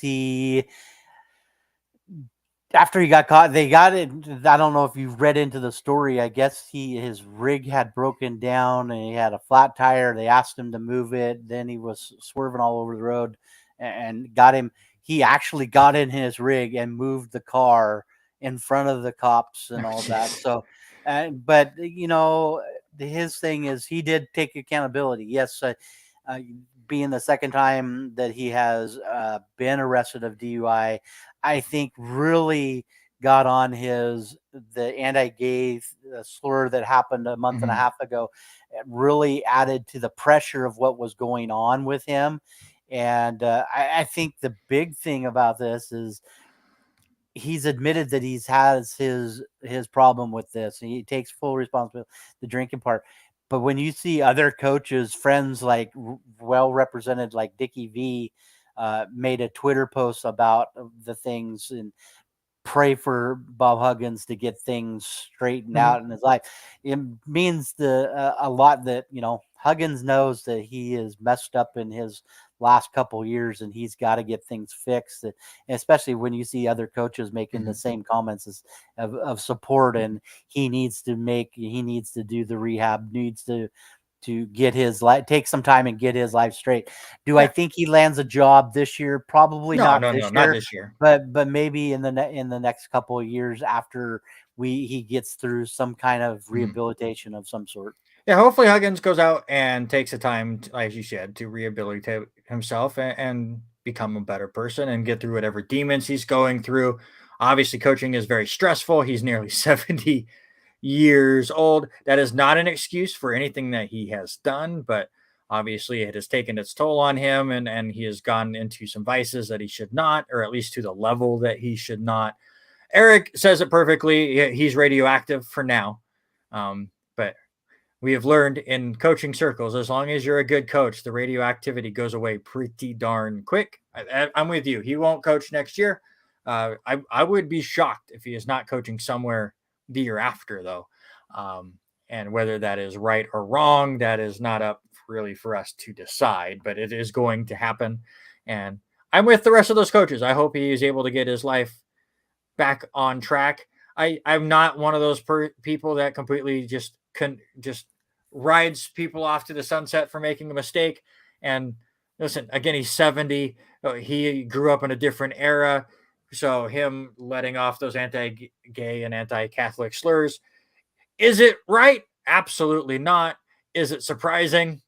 after he got caught, they got it. I don't know if you've read into the story. I guess his rig had broken down and he had a flat tire. They asked him to move it. Then he was swerving all over the road and got him. He actually got in his rig and moved the car in front of the cops and all that. So, but his thing is he did take accountability. Yes. Being the second time that he has been arrested of DUI, I think really got on the anti-gay slur that happened a month and a half ago. It really added to the pressure of what was going on with him. And I think the big thing about this is he's admitted that he has his problem with this. He takes full responsibility, the drinking part. But when you see other coaches, friends like well represented, like Dickie V, made a Twitter post about the things and pray for Bob Huggins to get things straightened out in his life. It means a lot that Huggins knows that he is messed up in his last couple years and he's got to get things fixed, especially when you see other coaches making the same comments of support, and he needs to do the rehab, needs to get his life, take some time and get his life straight. I think he lands a job this year? Probably not this year, but maybe in the next couple of years after he gets through some kind of rehabilitation of some sort. Yeah, hopefully Huggins goes out and takes the time, as you said, to rehabilitate himself and become a better person and get through whatever demons he's going through. Obviously, coaching is very stressful. He's nearly 70 years old. That is not an excuse for anything that he has done, but obviously it has taken its toll on him and he has gone into some vices that he should not, or at least to the level that he should not. Eric says it perfectly. He's radioactive for now. But we have learned in coaching circles, as long as you're a good coach, the radioactivity goes away pretty darn quick. I'm with you. He won't coach next year. I would be shocked if he is not coaching somewhere the year after, though. And whether that is right or wrong, that is not up really for us to decide, but it is going to happen. And I'm with the rest of those coaches. I hope he is able to get his life back on track. I'm not one of those people that completely just rides people off to the sunset for making a mistake. And listen, again, he's 70. He grew up in a different era. So him letting off those anti-gay and anti-Catholic slurs, is it right? Absolutely not. Is it surprising?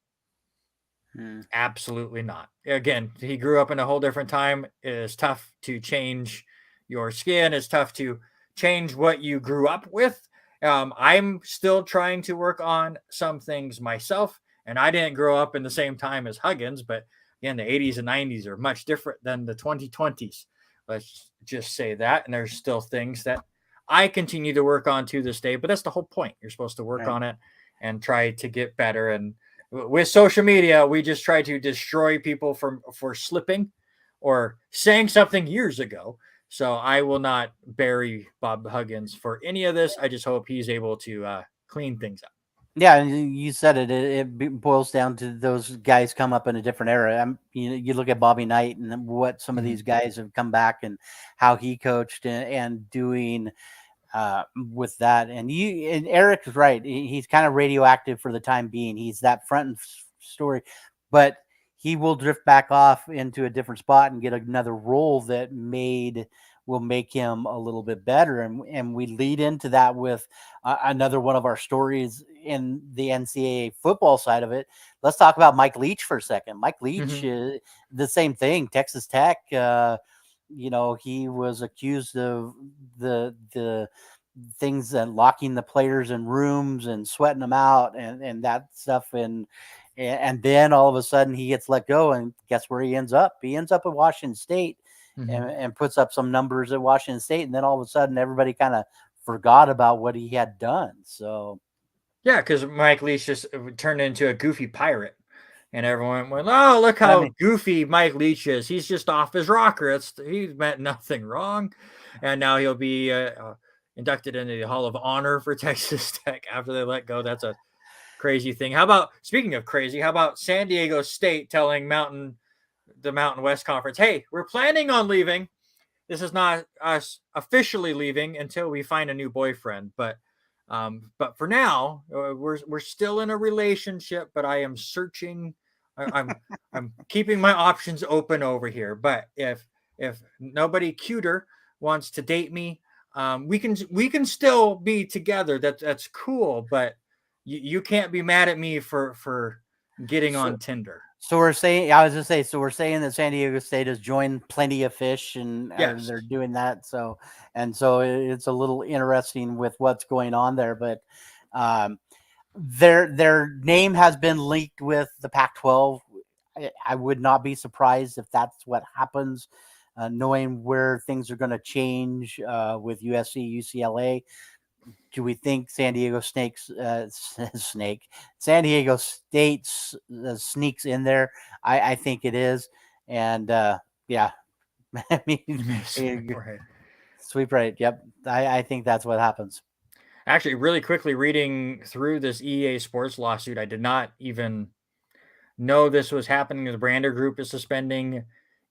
Absolutely not. Again, he grew up in a whole different time. It is tough to change your skin. It's tough to change what you grew up with. I'm still trying to work on some things myself, and I didn't grow up in the same time as Huggins, but again, the 80s and 90s are much different than the 2020s. Let's just say that. And there's still things that I continue to work on to this day, but that's the whole point. You're supposed to work on it and try to get better. And with social media, we just try to destroy people for slipping or saying something years ago. So I will not bury Bob Huggins for any of this. I just hope he's able to clean things up. Yeah, you said it. It boils down to those guys come up in a different era. You look at Bobby Knight and what some of these guys have come back and how he coached and doing with that. And Eric is right. He's kind of radioactive for the time being. He's that front story, but he will drift back off into a different spot and get another role that will make him a little bit better. And we lead into that with another one of our stories in the NCAA football side of it. Let's talk about Mike Leach for a second. Mike Leach, the same thing, Texas Tech. He was accused of the things and locking the players in rooms and sweating them out and that stuff. And then all of a sudden he gets let go, and guess where he ends up? He ends up at Washington State and puts up some numbers at Washington State. And then all of a sudden everybody kind of forgot about what he had done. So, yeah, because Mike Leach just turned into a goofy pirate. And everyone went, oh, look how goofy Mike Leach is. He's just off his rocker. He's meant nothing wrong. And now he'll be inducted into the Hall of Honor for Texas Tech after they let go. That's a crazy thing. Speaking of crazy, how about San Diego State telling the Mountain West Conference, hey, we're planning on leaving. This is not us officially leaving until we find a new boyfriend. But for now, we're still in a relationship, but I am searching. I'm keeping my options open over here. But if nobody cuter wants to date me, we can still be together. That's cool. But you can't be mad at me for getting on Tinder. So we're saying, I was going to say, so we're saying that San Diego State has joined Plenty of Fish and they're doing that. So it's a little interesting with what's going on there, but their name has been linked with the Pac-12. I would not be surprised if that's what happens, knowing where things are going to change with USC, UCLA. Do we think San Diego State sneaks in there? I think it is. And yeah, I mean, sweep right. Yep. I think that's what happens. Actually, really quickly reading through this EA Sports lawsuit, I did not even know this was happening. The Brander Group is suspending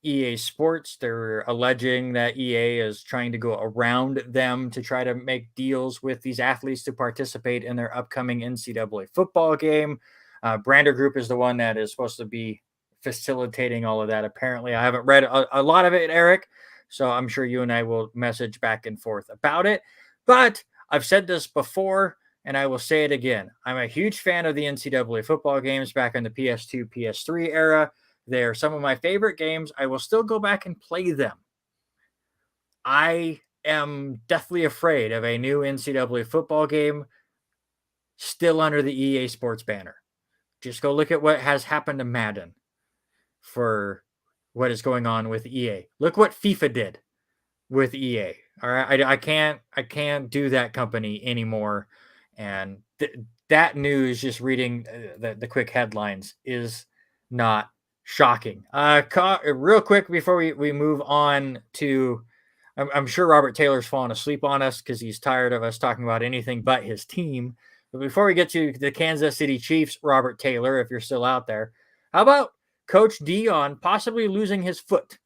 EA Sports. They're alleging that EA is trying to go around them to try to make deals with these athletes to participate in their upcoming NCAA football game. Brander Group is the one that is supposed to be facilitating all of that. Apparently, I haven't read a lot of it, Eric, so I'm sure you and I will message back and forth about it. But I've said this before, and I will say it again. I'm a huge fan of the NCAA football games back in the PS2, PS3 era. They're some of my favorite games. I will still go back and play them. I am deathly afraid of a new NCAA football game still under the EA Sports banner. Just go look at what has happened to Madden for what is going on with EA. Look what FIFA did with EA. All right, I can't do that company anymore. And that news, just reading the quick headlines, is not shocking. Real quick before we move on to, I'm sure Robert Taylor's fallen asleep on us because he's tired of us talking about anything but his team. But before we get to the Kansas City Chiefs, Robert Taylor, if you're still out there, how about Coach Dion possibly losing his foot?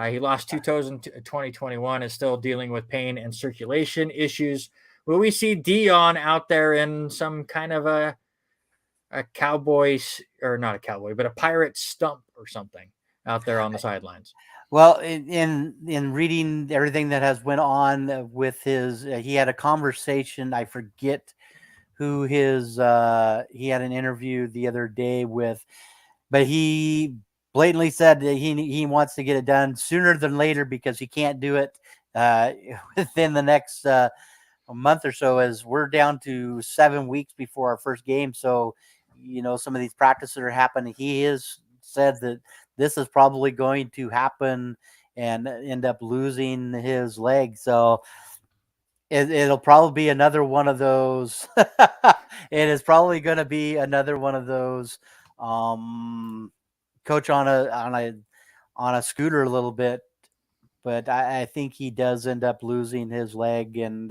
He lost 2 toes in 2021, is still dealing with pain and circulation issues. Will we see Dion out there in some kind of a cowboy, or not a cowboy, but a pirate stump or something out there on the sidelines? Well, in reading everything that has went on with his, he had a conversation. I forget who his. He had an interview the other day with, but he blatantly said that he wants to get it done sooner than later because he can't do it within the next a month or so. As we're down to 7 weeks before our first game, so some of these practices are happening. He has said that this is probably going to happen and end up losing his leg. So it'll probably be another one of those. It is probably going to be another one of those. Coach on a scooter a little bit, but I think he does end up losing his leg, and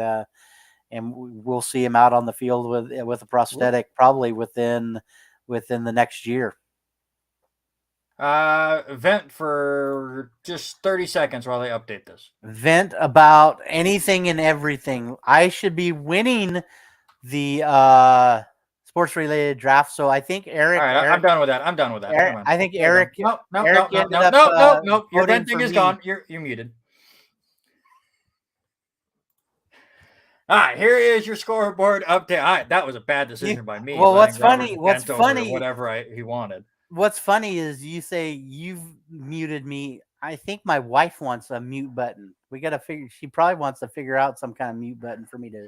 we'll see him out on the field with a prosthetic probably within the next year. Vent for just 30 seconds while they update this. Vent about anything and everything. I should be winning the sports related draft. So I think Eric. All right, I'm done with that. Eric, I think Eric. No. Eric Your venting is gone. You're muted. All right, here is your scoreboard update. All right, that was a bad decision by me. Well, what's funny? Whatever he wanted. What's funny is you say you've muted me. I think my wife wants a mute button. We got to figure. She probably wants to figure out some kind of mute button for me to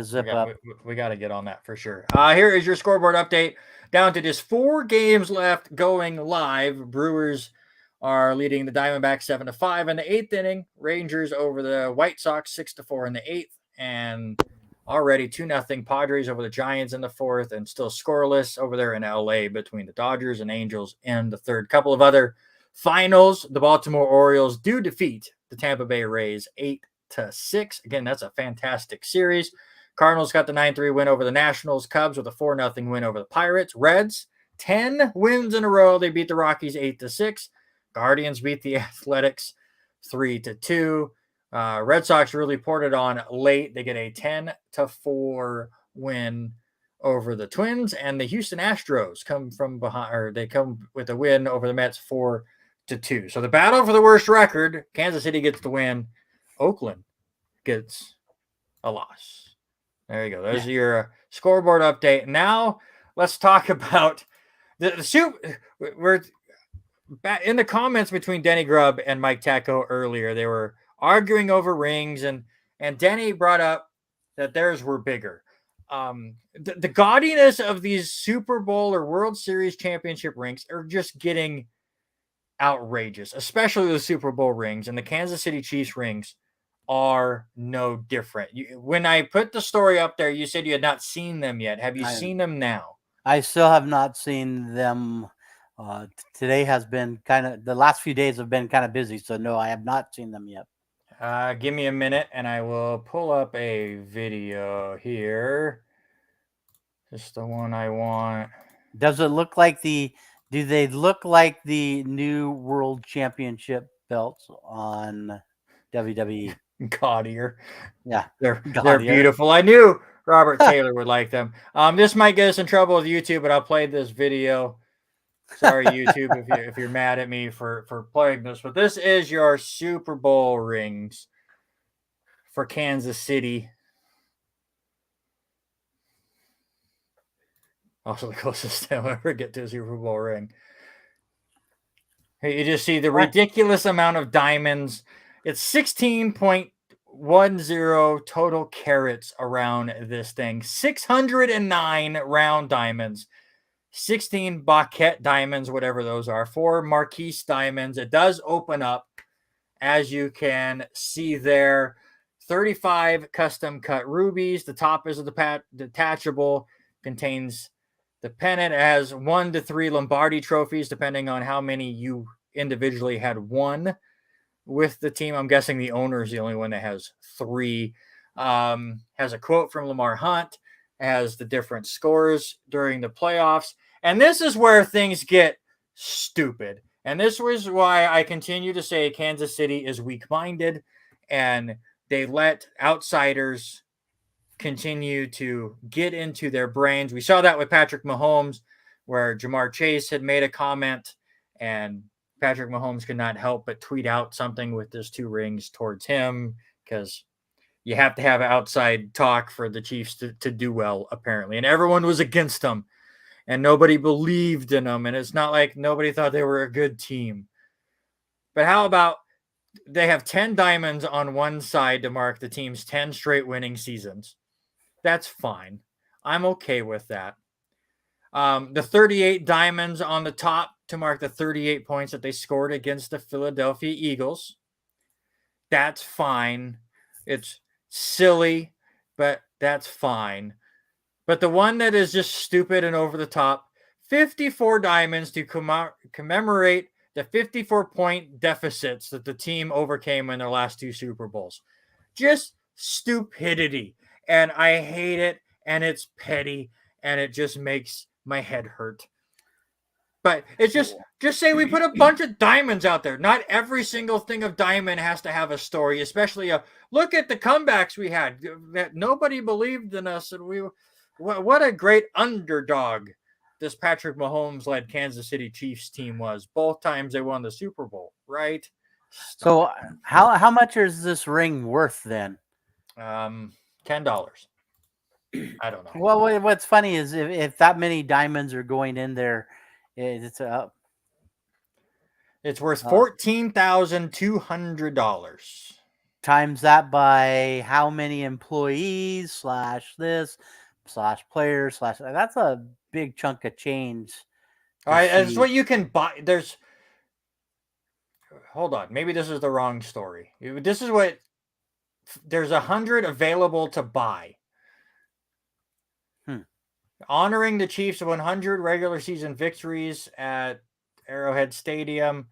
zip up. We got to get on that for sure. Here is your scoreboard update. Down to just 4 games left going live. Brewers are leading the Diamondbacks 7-5 in the 8th inning. Rangers over the White Sox 6-4 in the 8th, and already 2-0 Padres over the Giants in the 4th, and still scoreless over there in LA between the Dodgers and Angels in the 3rd. Couple of other finals. The Baltimore Orioles do defeat the Tampa Bay Rays 8-6. Again, that's a fantastic series. Cardinals got the 9-3 win over the Nationals. Cubs with a 4-0 win over the Pirates. Reds, 10 wins in a row. They beat the Rockies 8-6. Guardians beat the Athletics 3-2. Red Sox really poured it on late. They get a 10-4 win over the Twins, and the Houston Astros come from behind, or they come with a win over the Mets 4-2. So the battle for the worst record, Kansas City gets the win. Oakland gets a loss. There you go. There's your scoreboard update. Now let's talk about the soup. We're in the comments between Denny Grubb and Mike Tacko earlier. They were arguing over rings, and Denny brought up that theirs were bigger. The gaudiness of these Super Bowl or World Series championship rings are just getting outrageous, especially the Super Bowl rings, and the Kansas City Chiefs rings are no different. When I put the story up there, you said you had not seen them yet. Have you seen them now? I still have not seen them. Today has been the last few days have been kind of busy, so no, I have not seen them yet. Give me a minute and I will pull up a video here. Just the one I want. Do they look like the new World Championship belts on WWE? Gaudier. Yeah. They're beautiful. I knew Robert Taylor would like them. This might get us in trouble with YouTube, but I'll play this video. Sorry, YouTube, if you're mad at me for playing this, but this is your Super Bowl rings for Kansas City. Also, the closest I'll ever get to a Super Bowl ring. Here you just see the ridiculous amount of diamonds. It's 16.10 total carats around this thing. 609 round diamonds. 16 Baquette diamonds, whatever those are, 4 Marquise diamonds. It does open up, as you can see there. 35 custom cut rubies. The top is detachable, contains the pennant. It has 1 to 3 Lombardi trophies, depending on how many you individually had won with the team. I'm guessing the owner is the only one that has 3. Has a quote from Lamar Hunt. as the different scores during the playoffs. And this is where things get stupid. And this was why I continue to say Kansas City is weak-minded, and they let outsiders continue to get into their brains. We saw that with Patrick Mahomes, where Jamar Chase had made a comment, and Patrick Mahomes could not help but tweet out something with his 2 rings towards him, because you have to have outside talk for the Chiefs to do well, apparently. And everyone was against them, and nobody believed in them. And it's not like nobody thought they were a good team. But how about they have 10 diamonds on one side to mark the team's 10 straight winning seasons? That's fine. I'm okay with that. The 38 diamonds on the top to mark the 38 points that they scored against the Philadelphia Eagles. That's fine. It's silly, but that's fine. But the one that is just stupid and over the top, 54 diamonds to commemorate the 54-point deficits that the team overcame in their last 2 Super Bowls. Just stupidity. And I hate it, and it's petty, and it just makes my head hurt. But it's just say we put a bunch of diamonds out there. Not every single thing of diamond has to have a story, especially look at the comebacks we had. That nobody believed in us, and what a great underdog this Patrick Mahomes-led Kansas City Chiefs team was. Both times they won the Super Bowl, right? So how much is this ring worth then? $10. I don't know. Well, what's funny is if that many diamonds are going in there, it's worth $14,200. Times that by how many employees / this / players / that's a big chunk of change. All right, that's what you can buy. Hold on, maybe this is the wrong story. This is what there's 100 available to buy. Honoring the Chiefs' 100 regular season victories at Arrowhead Stadium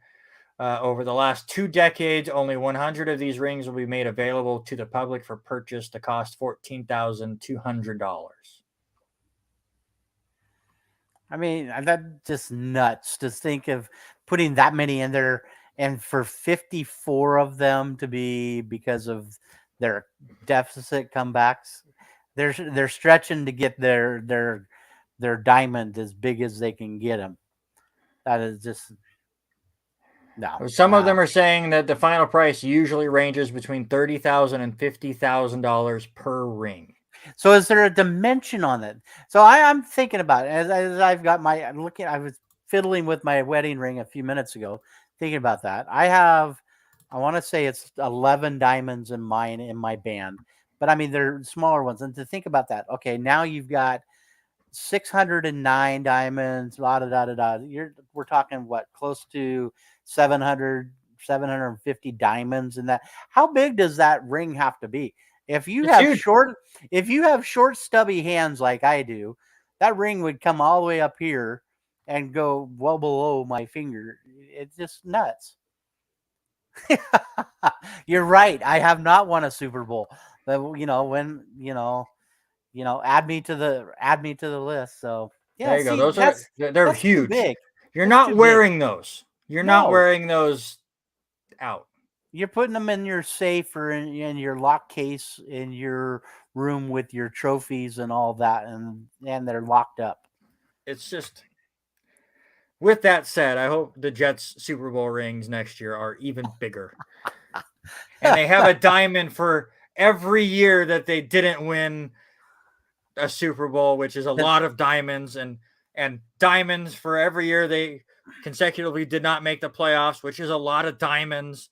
over the last 2 decades, only 100 of these rings will be made available to the public for purchase to cost $14,200. I mean, that's just nuts to think of putting that many in there, and for 54 of them to be because of their deficit comebacks. They're stretching to get their diamond as big as they can get them. That is just no. Some of them are saying that the final price usually ranges between $30,000 and $50,000 per ring. So is there a dimension on it? So I'm thinking about it as I've got I was fiddling with my wedding ring a few minutes ago, thinking about that. I want to say it's 11 diamonds in my band. But I mean, they're smaller ones. And to think about that, okay, now you've got 609 diamonds, we're talking what, close to 750 diamonds in that. How big does that ring have to be? If you have short, stubby hands like I do, that ring would come all the way up here and go well below my finger. It's just nuts. You're right. I have not won a Super Bowl. But add me to the list. So yeah, there you go. They're huge. Big. You're not wearing those. You're not wearing those out. You're putting them in your safe or in your lock case in your room with your trophies and all that, and they're locked up. It's just. With that said, I hope the Jets Super Bowl rings next year are even bigger. And they have a diamond for every year that they didn't win a Super Bowl, which is a lot of diamonds, and diamonds for every year they consecutively did not make the playoffs, which is a lot of diamonds.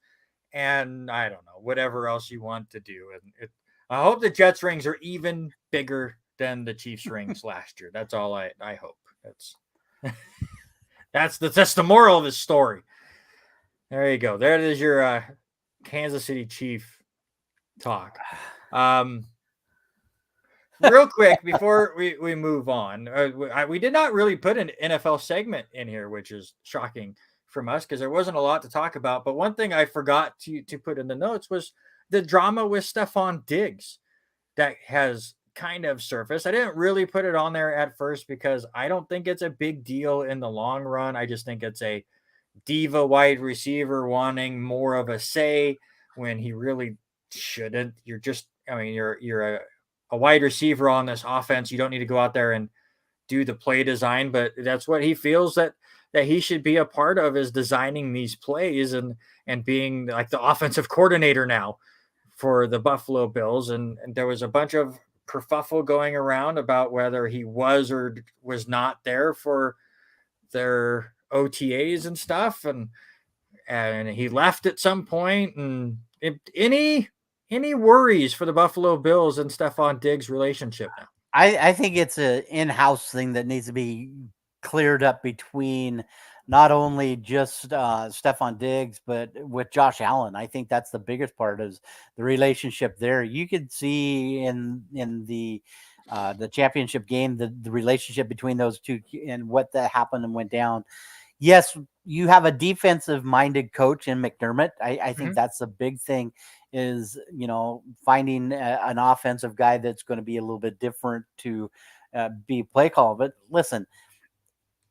And I don't know, whatever else you want to do. And I hope the Jets rings are even bigger than the Chiefs rings last year. That's all I hope. That's the moral of the story. There you go. There it is, your Kansas City Chief talk. Real quick, before we move on, we did not really put an NFL segment in here, which is shocking from us because there wasn't a lot to talk about. But one thing I forgot to put in the notes was the drama with Stephon Diggs that has kind of surfaced. I didn't really put it on there at first because I don't think it's a big deal in the long run. I just think it's a diva wide receiver wanting more of a say when he really shouldn't. You're just, I mean, you're a wide receiver on this offense. You don't need to go out there and do the play design, but that's what he feels that he should be a part of, is designing these plays and being like the offensive coordinator now for the Buffalo Bills. And there was a bunch of kerfuffle going around about whether he was or was not there for their OTAs and stuff, and he left at some point. And any worries for the Buffalo Bills and Stephon Diggs relationship now? I think it's an in-house thing that needs to be cleared up between not only just Stephon Diggs, but with Josh Allen. I think that's the biggest part, is the relationship there. You could see in the championship game the relationship between those two and what that happened and went down. Yes, you have a defensive minded coach in McDermott. I think that's the big thing, is, finding an offensive guy that's going to be a little bit different to be play call. But listen,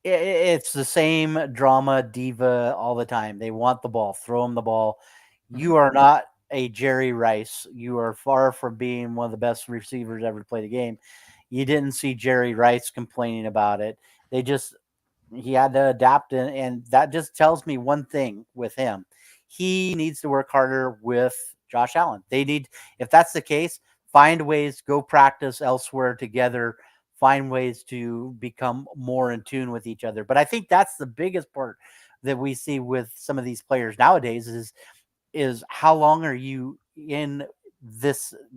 it's the same drama diva all the time. They want the ball, throw them the ball. You are not a Jerry Rice. You are far from being one of the best receivers ever to play the game. You didn't see Jerry Rice complaining about it. He had to adapt, and that just tells me one thing with him. He needs to work harder with Josh Allen. If that's the case, find ways, go practice elsewhere together, find ways to become more in tune with each other. But I think that's the biggest part that we see with some of these players nowadays is how long are you in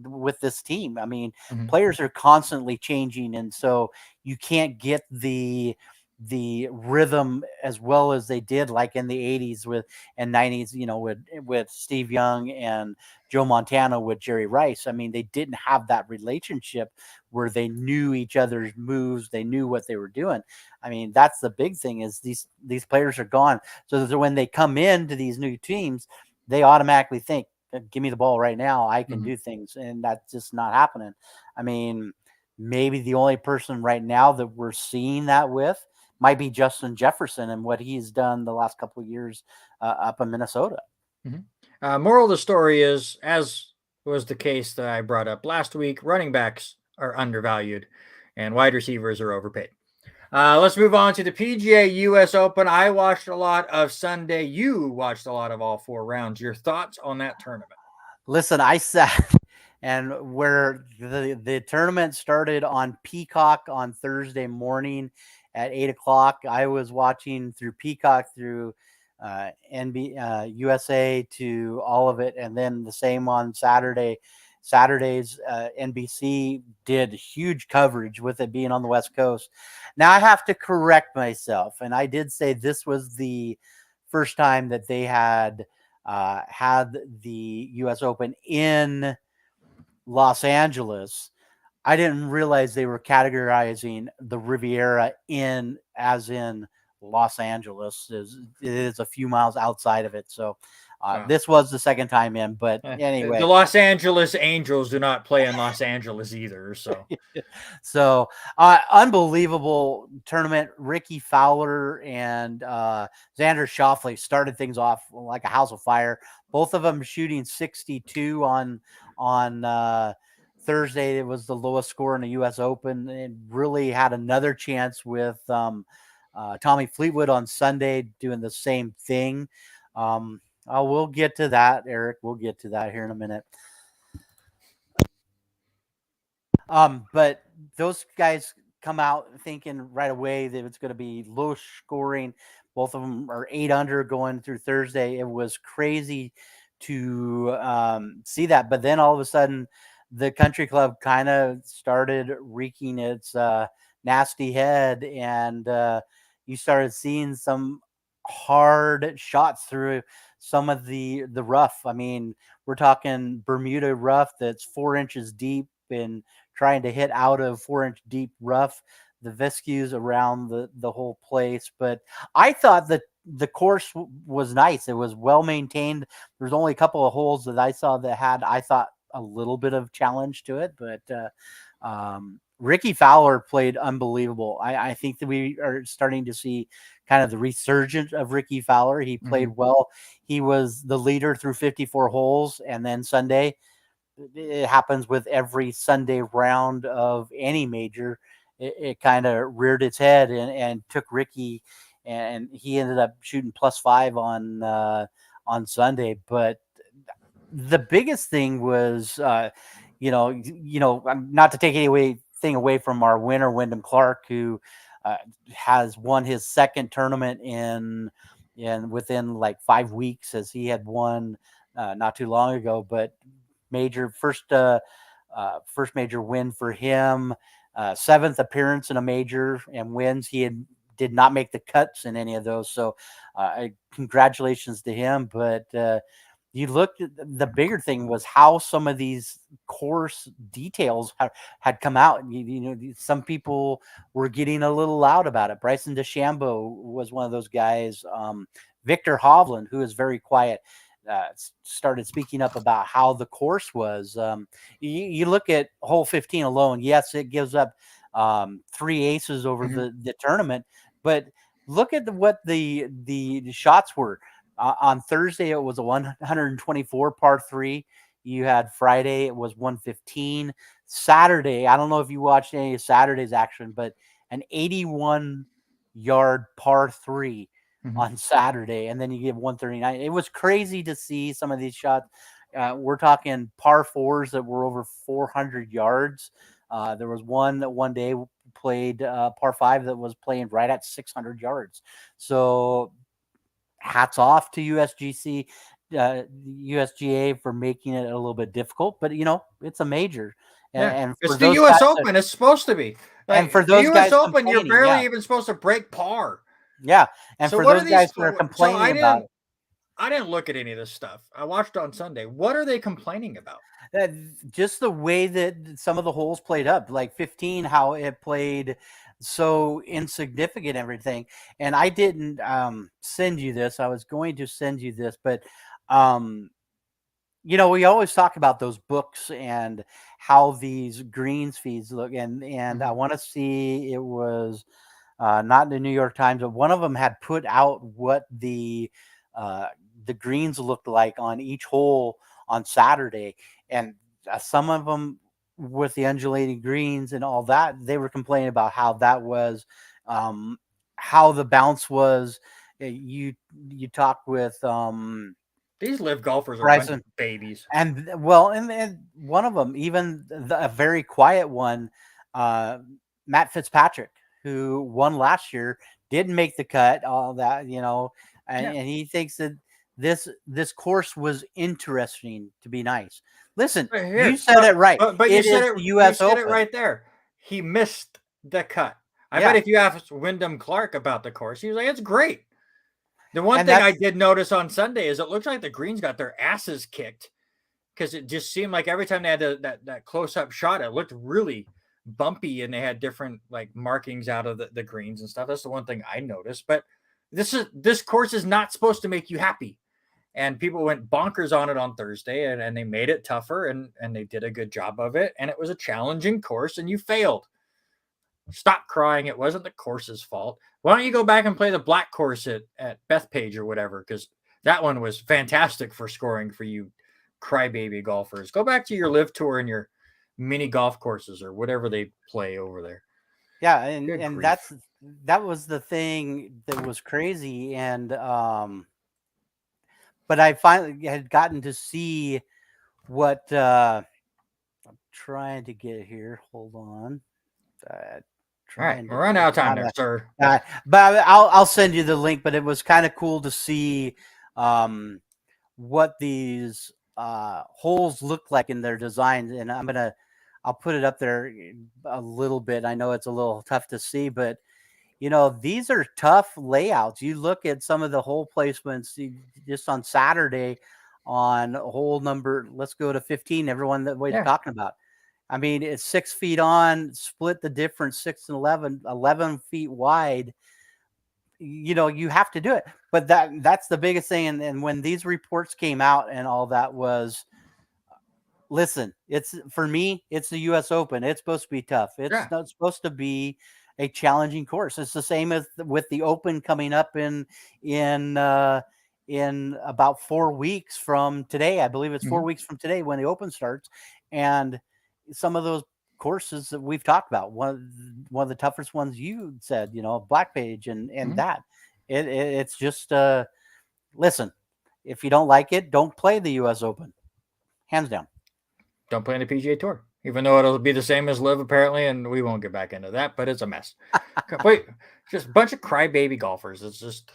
with this team? I mean, players are constantly changing, and so you can't get the rhythm as well as they did like in the 80s and 90s, with Steve Young and Joe Montana with Jerry Rice. I mean, they didn't have that relationship where they knew each other's moves, they knew what they were doing. I mean, that's the big thing, is these players are gone. So that when they come into these new teams, they automatically think, give me the ball right now, I can do things. And that's just not happening. I mean, maybe the only person right now that we're seeing that with might be Justin Jefferson and what he's done the last couple of years up in Minnesota. Moral of the story is, as was the case that I brought up last week, running backs are undervalued and wide receivers are overpaid. Let's move on to the PGA US Open. I watched a lot of Sunday. You watched a lot of all 4 rounds. Your thoughts on that tournament? Listen, I sat and where the tournament started on Peacock on Thursday morning at 8:00. I was watching through Peacock, through USA, to all of it. And then the same on Saturday. Saturday's NBC did huge coverage with it being on the West Coast. Now I have to correct myself. And I did say this was the first time that they had the US Open in Los Angeles. I didn't realize they were categorizing the Riviera as in Los Angeles. It is a few miles outside of it. So this was the second time in, but anyway. The Los Angeles Angels do not play in Los Angeles either. So unbelievable tournament. Ricky Fowler and Xander Schauffele started things off like a house of fire. Both of them shooting 62 on Thursday. It was the lowest score in the U.S. Open, and really had another chance with Tommy Fleetwood on Sunday doing the same thing. We'll get to that, Eric. We'll get to that here in a minute. But those guys come out thinking right away that it's going to be low scoring. Both of them are 8 under going through Thursday. It was crazy to see that. But then all of a sudden, the country club kind of started wreaking its nasty head, and you started seeing some hard shots through some of the rough. I mean, we're talking Bermuda rough that's 4 inches deep and trying to hit out of 4-inch deep rough, the viscues around the whole place. But I thought that the course was nice. It was well maintained. There's only a couple of holes that I saw that had, I thought, a little bit of challenge to it, but Ricky Fowler played unbelievable. I think that we are starting to see kind of the resurgence of Ricky Fowler. He played well. He was the leader through 54 holes, and then Sunday, it happens with every Sunday round of any major. It kind of reared its head and took Ricky, and he ended up shooting +5 on Sunday. But the biggest thing was, not to take anything away from our winner, Wyndham Clark, who has won his second tournament in within like 5 weeks, as he had won not too long ago. But first major win for him, 7th appearance in a major and wins. He did not make the cuts in any of those, so congratulations to him. But you looked at the bigger thing was how some of these course details had come out. Some people were getting a little loud about it. Bryson DeChambeau was one of those guys. Victor Hovland, who is very quiet, started speaking up about how the course was. You look at hole 15 alone. Yes, it gives up 3 aces over the tournament, but look at what the shots were. On Thursday, it was a 124 par 3. You had Friday, it was 115. Saturday, I don't know if you watched any of Saturday's action, but an 81-yard par 3 on Saturday, and then you get 139. It was crazy to see some of these shots. We're talking par 4s that were over 400 yards. There was one that one day played par 5 that was playing right at 600 yards. So hats off to USGA for making it a little bit difficult, but it's a major. And it's the U.S. Open. It's supposed to be. And for those U.S. Open, you're barely even supposed to break par. Yeah, and so for those guys who are complaining about it, I didn't look at any of this stuff. I watched on Sunday. What are they complaining about? Just the way that some of the holes played up, like 15, how it played so insignificant and everything. And I didn't send you this. I was going to send you this, but we always talk about those books and how these greens feeds look. And I want to see, it was not the New York Times, but one of them had put out what the greens looked like on each hole on Saturday. And some of them with the undulating greens and all that, they were complaining about how that was, how the bounce was. You talk with these live golfers are Bryson, babies, and one of them, even a very quiet one, Matt Fitzpatrick, who won last year, didn't make the cut. All that, and he thinks that this course was interesting to be nice. Listen, you said it right. But you said it. U.S. Open. It right there. He missed the cut. I bet if you asked Wyndham Clark about the course, he was like, "It's great." The one thing I did notice on Sunday is it looks like the greens got their asses kicked, because it just seemed like every time they had that close-up shot, it looked really bumpy, and they had different like markings out of the greens and stuff. That's the one thing I noticed. But this course is not supposed to make you happy. And people went bonkers on it on Thursday, and they made it tougher, and they did a good job of it. And it was a challenging course, and you failed. Stop crying. It wasn't the course's fault. Why don't you go back and play the black course at Bethpage or whatever? Because that one was fantastic for scoring for you crybaby golfers. Go back to your live tour and your mini golf courses or whatever they play over there. Yeah, and that was the thing that was crazy. And but I finally had gotten to see what I'm trying to get here. Hold on. All right, we're running out of time there, sir. But I'll send you the link. But it was kind of cool to see what these holes look like in their designs. And I'll put it up there a little bit. I know it's a little tough to see, but these are tough layouts. You look at some of the hole placements just on Saturday on hole number, let's go to 15, everyone that we're talking about. I mean, it's 6 feet on, split the difference, 6 and 11 feet wide. You have to do it. But that's the biggest thing. And when these reports came out and all that was, Listen, it's for me, it's the US Open. It's supposed to be tough. It's Yeah. not supposed to be a challenging course. It's the same as with the Open coming up in about 4 weeks from today. I believe it's 4 Mhm. weeks from today when the Open starts. And some of those courses that we've talked about, one of the toughest ones you said, Black Page and Mhm. that. It's just listen, if you don't like it, don't play the US Open. Hands down. Don't play in the PGA Tour, even though it'll be the same as Live apparently, and we won't get back into that. But it's a mess. Wait, just a bunch of crybaby golfers. It's just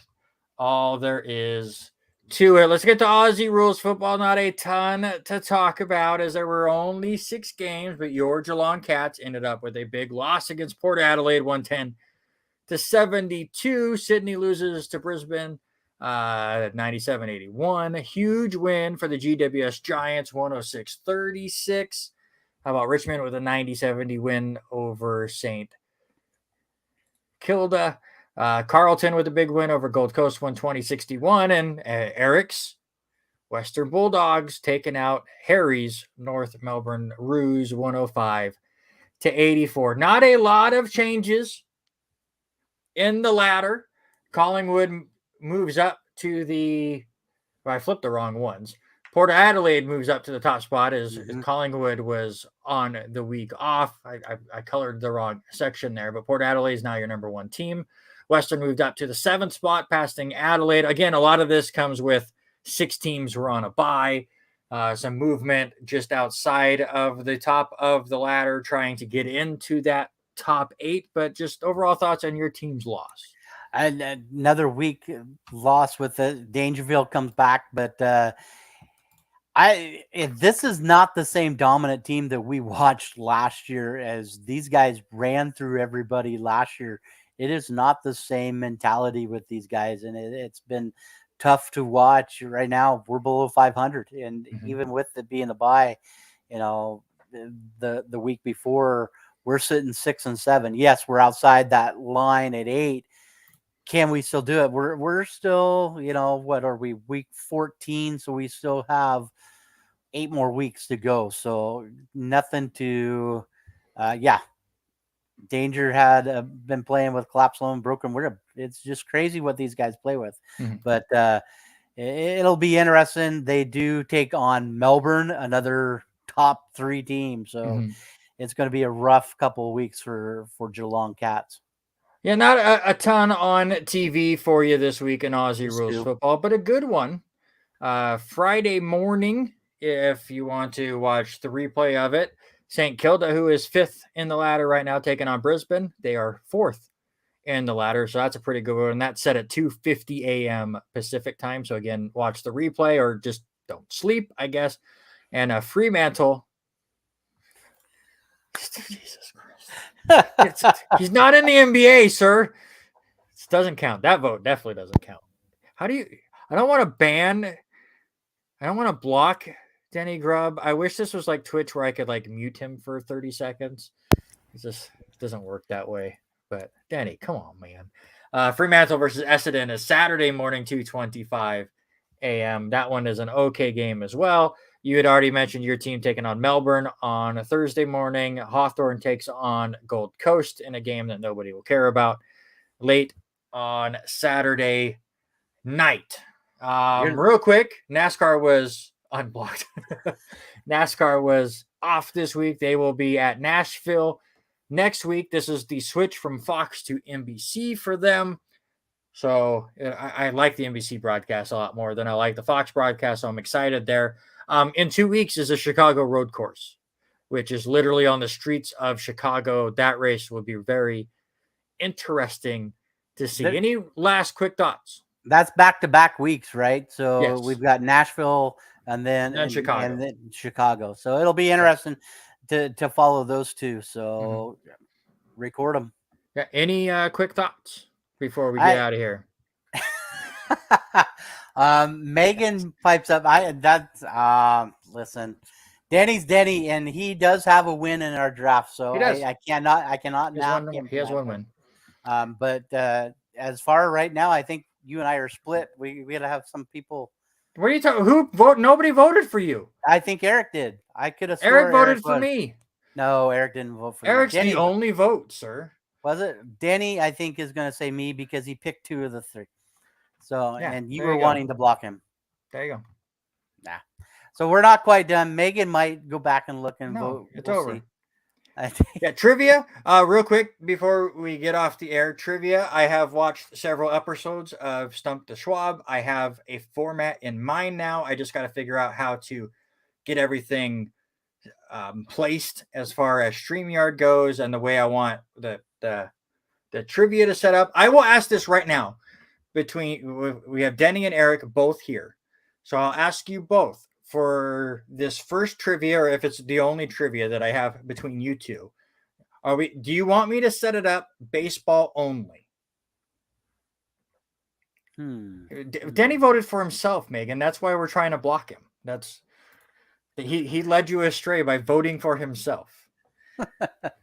all there is to it. Let's get to Aussie rules football. Not a ton to talk about, as there were only 6 games, but your Geelong Cats ended up with a big loss against Port Adelaide, 110-72. Sydney loses to Brisbane, 97-81. A huge win for the GWS Giants, 106-36. How about Richmond with a 90-70 win over St. Kilda? Carlton with a big win over Gold Coast, 120-61. And Eric's Western Bulldogs taking out Harry's North Melbourne Roos, 105-84. Not a lot of changes in the ladder. Collingwood moves up to the. Well, I flipped the wrong ones. Port Adelaide moves up to the top spot as Collingwood was on the week off. I colored the wrong section there, but Port Adelaide is now your number 1 team. Western moved up to the 7th spot, passing Adelaide. Again, a lot of this comes with 6 teams were on a bye. Some movement just outside of the top of the ladder, trying to get into that top 8. But just overall thoughts on your team's loss. And another week loss with the Dangerfield comes back, but this is not the same dominant team that we watched last year, as these guys ran through everybody last year. It is not the same mentality with these guys, and it's been tough to watch. Right now, we're below 500, and even with it being a bye, the week before, we're sitting 6 and 7. Yes, we're outside that line at 8. Can we still do it? We're still, what are we, week 14? So we still have 8 more weeks to go. So nothing to, Danger had been playing with collapsed lung, broken rib. It's just crazy what these guys play with. But it'll be interesting. They do take on Melbourne, another top 3 team. So it's going to be a rough couple of weeks for Geelong Cats. Yeah, not a ton on TV for you this week in Aussie Rules football, but a good one. Friday morning, if you want to watch the replay of it, St. Kilda, who is 5th in the ladder right now, taking on Brisbane. They are 4th in the ladder, so that's a pretty good one. And that's set at 2:50 a.m. Pacific time. So again, watch the replay or just don't sleep, I guess. And Fremantle. Jesus Christ. He's not in the NBA, sir. This doesn't count. That vote definitely doesn't count. How do you... I don't want to block Denny Grubb. I wish this was like Twitch where I could like mute him for 30 seconds. It just doesn't work that way. But Denny, come on, man. Fremantle versus Essendon is Saturday morning, 2:25 a.m. That one is an okay game as well. You had already mentioned your team taking on Melbourne on a Thursday morning. Hawthorn takes on Gold Coast in a game that nobody will care about late on Saturday night. Real quick, NASCAR was unblocked. NASCAR was off this week. They will be at Nashville next week. This is the switch from Fox to NBC for them. So I like the NBC broadcast a lot more than I like the Fox broadcast. So I'm excited there. In 2 weeks is a Chicago road course, which is literally on the streets of Chicago. That race will be very interesting to see. Any last quick thoughts? That's back-to-back weeks, right? So yes. We've got Nashville and then Chicago. So it'll be interesting to follow those two. So record them. Yeah. Any quick thoughts before we get out of here? Megan pipes up. Listen, Denny's Denny, and he does have a win in our draft. So I cannot knock him. He has one win. But as far right now, I think you and I are split. We got to have some people What are you talking? Who vote? Nobody voted for you. I think Eric did. I could have Eric swore voted for was. me. No, Eric didn't vote for Eric's you. the only vote, sir. Was it? Danny, I think, is going to say me because he picked 2 of the 3. So, Yeah, and you there were you go. wanting to block him. There you go. Nah. So we're not quite done. Megan might go back and look and No, vote. it's We'll over. see. I think. Yeah, trivia. Real quick before we get off the air, trivia. I have watched several episodes of Stump the Schwab. I have a format in mind now. I just got to figure out how to get everything placed as far as StreamYard goes and the way I want the trivia to set up. I will ask this right now. We have Denny and Eric both here, so I'll ask you both for this first trivia, or if it's the only trivia that I have between you two. Do you want me to set it up baseball only? Denny voted for himself, Megan. That's why we're trying to block him. He led you astray by voting for himself. But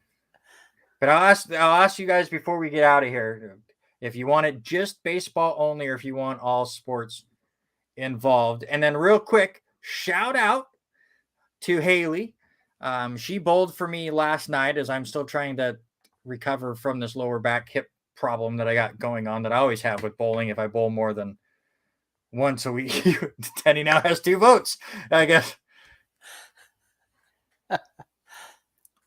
I'll ask you guys before we get out of here if you want it just baseball only or if you want all sports involved. And then real quick, shout out to Haley. She bowled for me last night as I'm still trying to recover from this lower back hip problem that I got going on that I always have with bowling. If I bowl more than once a week, Denny now has 2 votes, I guess.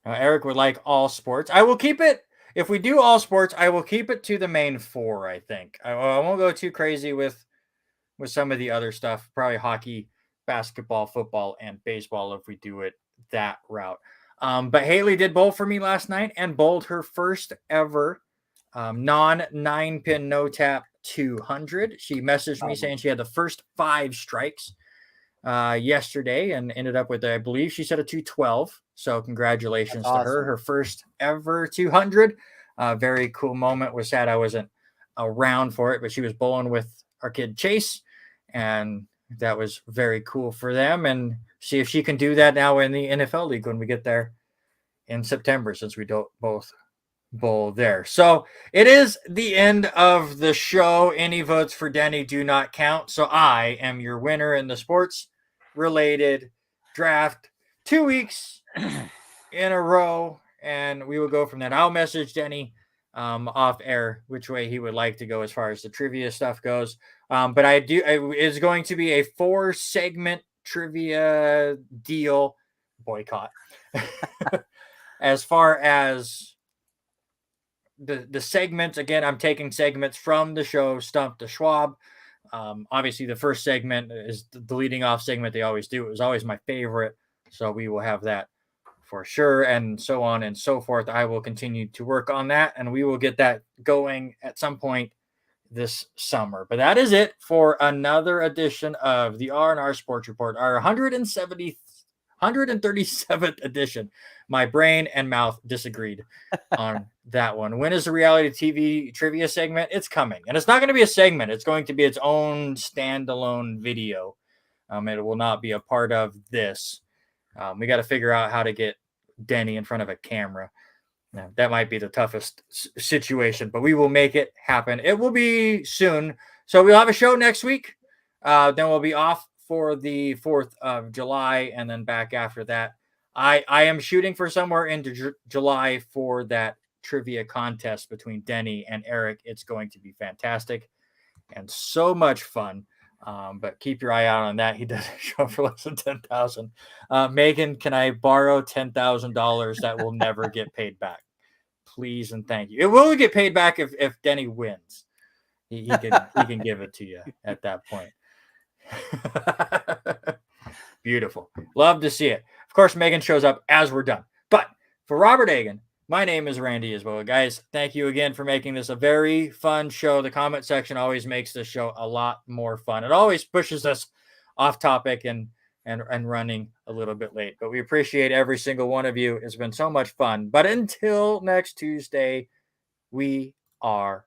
Eric would like all sports. I will keep it. If we do all sports, I will keep it to the main 4, I think. I won't go too crazy with some of the other stuff. Probably hockey, basketball, football, and baseball if we do it that route. But Haley did bowl for me last night and bowled her first ever non-9-pin no-tap 200. She messaged me saying she had the first 5 strikes yesterday and ended up with, I believe she said, a 212. So congratulations to her. Her first ever 200. Very cool moment. Was sad I wasn't around for it, but she was bowling with our kid Chase, and that was very cool for them. And see if she can do that now in the NFL league when we get there in September, since we don't both bowl there. So it is the end of the show. Any votes for Denny do not count. So I am your winner in the sports related draft 2 weeks in a row, and we will go from that. I'll message Denny off air which way he would like to go as far as the trivia stuff goes. But it's going to be a 4-segment trivia deal boycott. As far as the segments, again, I'm taking segments from the show Stump the Schwab. Obviously, the first segment is the leading off segment they always do. It was always my favorite, so we will have that for sure, and so on and so forth. I will continue to work on that, and we will get that going at some point this summer. But that is it for another edition of the R&R Sports Report, our 137th edition. My brain and mouth disagreed on that one. When is the reality TV trivia segment? It's coming, and it's not going to be a segment. It's going to be its own standalone video. It will not be a part of this. We got to figure out how to get Denny in front of a camera. Now, that might be the toughest situation, but we will make it happen. It will be soon. So we'll have a show next week. Then we'll be off for the 4th of July and then back after that. I am shooting for somewhere into July for that trivia contest between Denny and Eric. It's going to be fantastic and so much fun. But keep your eye out on that. He doesn't show for less than 10,000. Megan, can I borrow $10,000 that will never get paid back? Please and thank you. It will get paid back if Denny wins. He can give it to you at that point. Beautiful. Love to see it. Of course, Megan shows up as we're done. But for Robert Hagan, my name is Randy as well. Guys, thank you again for making this a very fun show. The comment section always makes this show a lot more fun. It always pushes us off topic and running a little bit late. But we appreciate every single one of you. It's been so much fun. But until next Tuesday, we are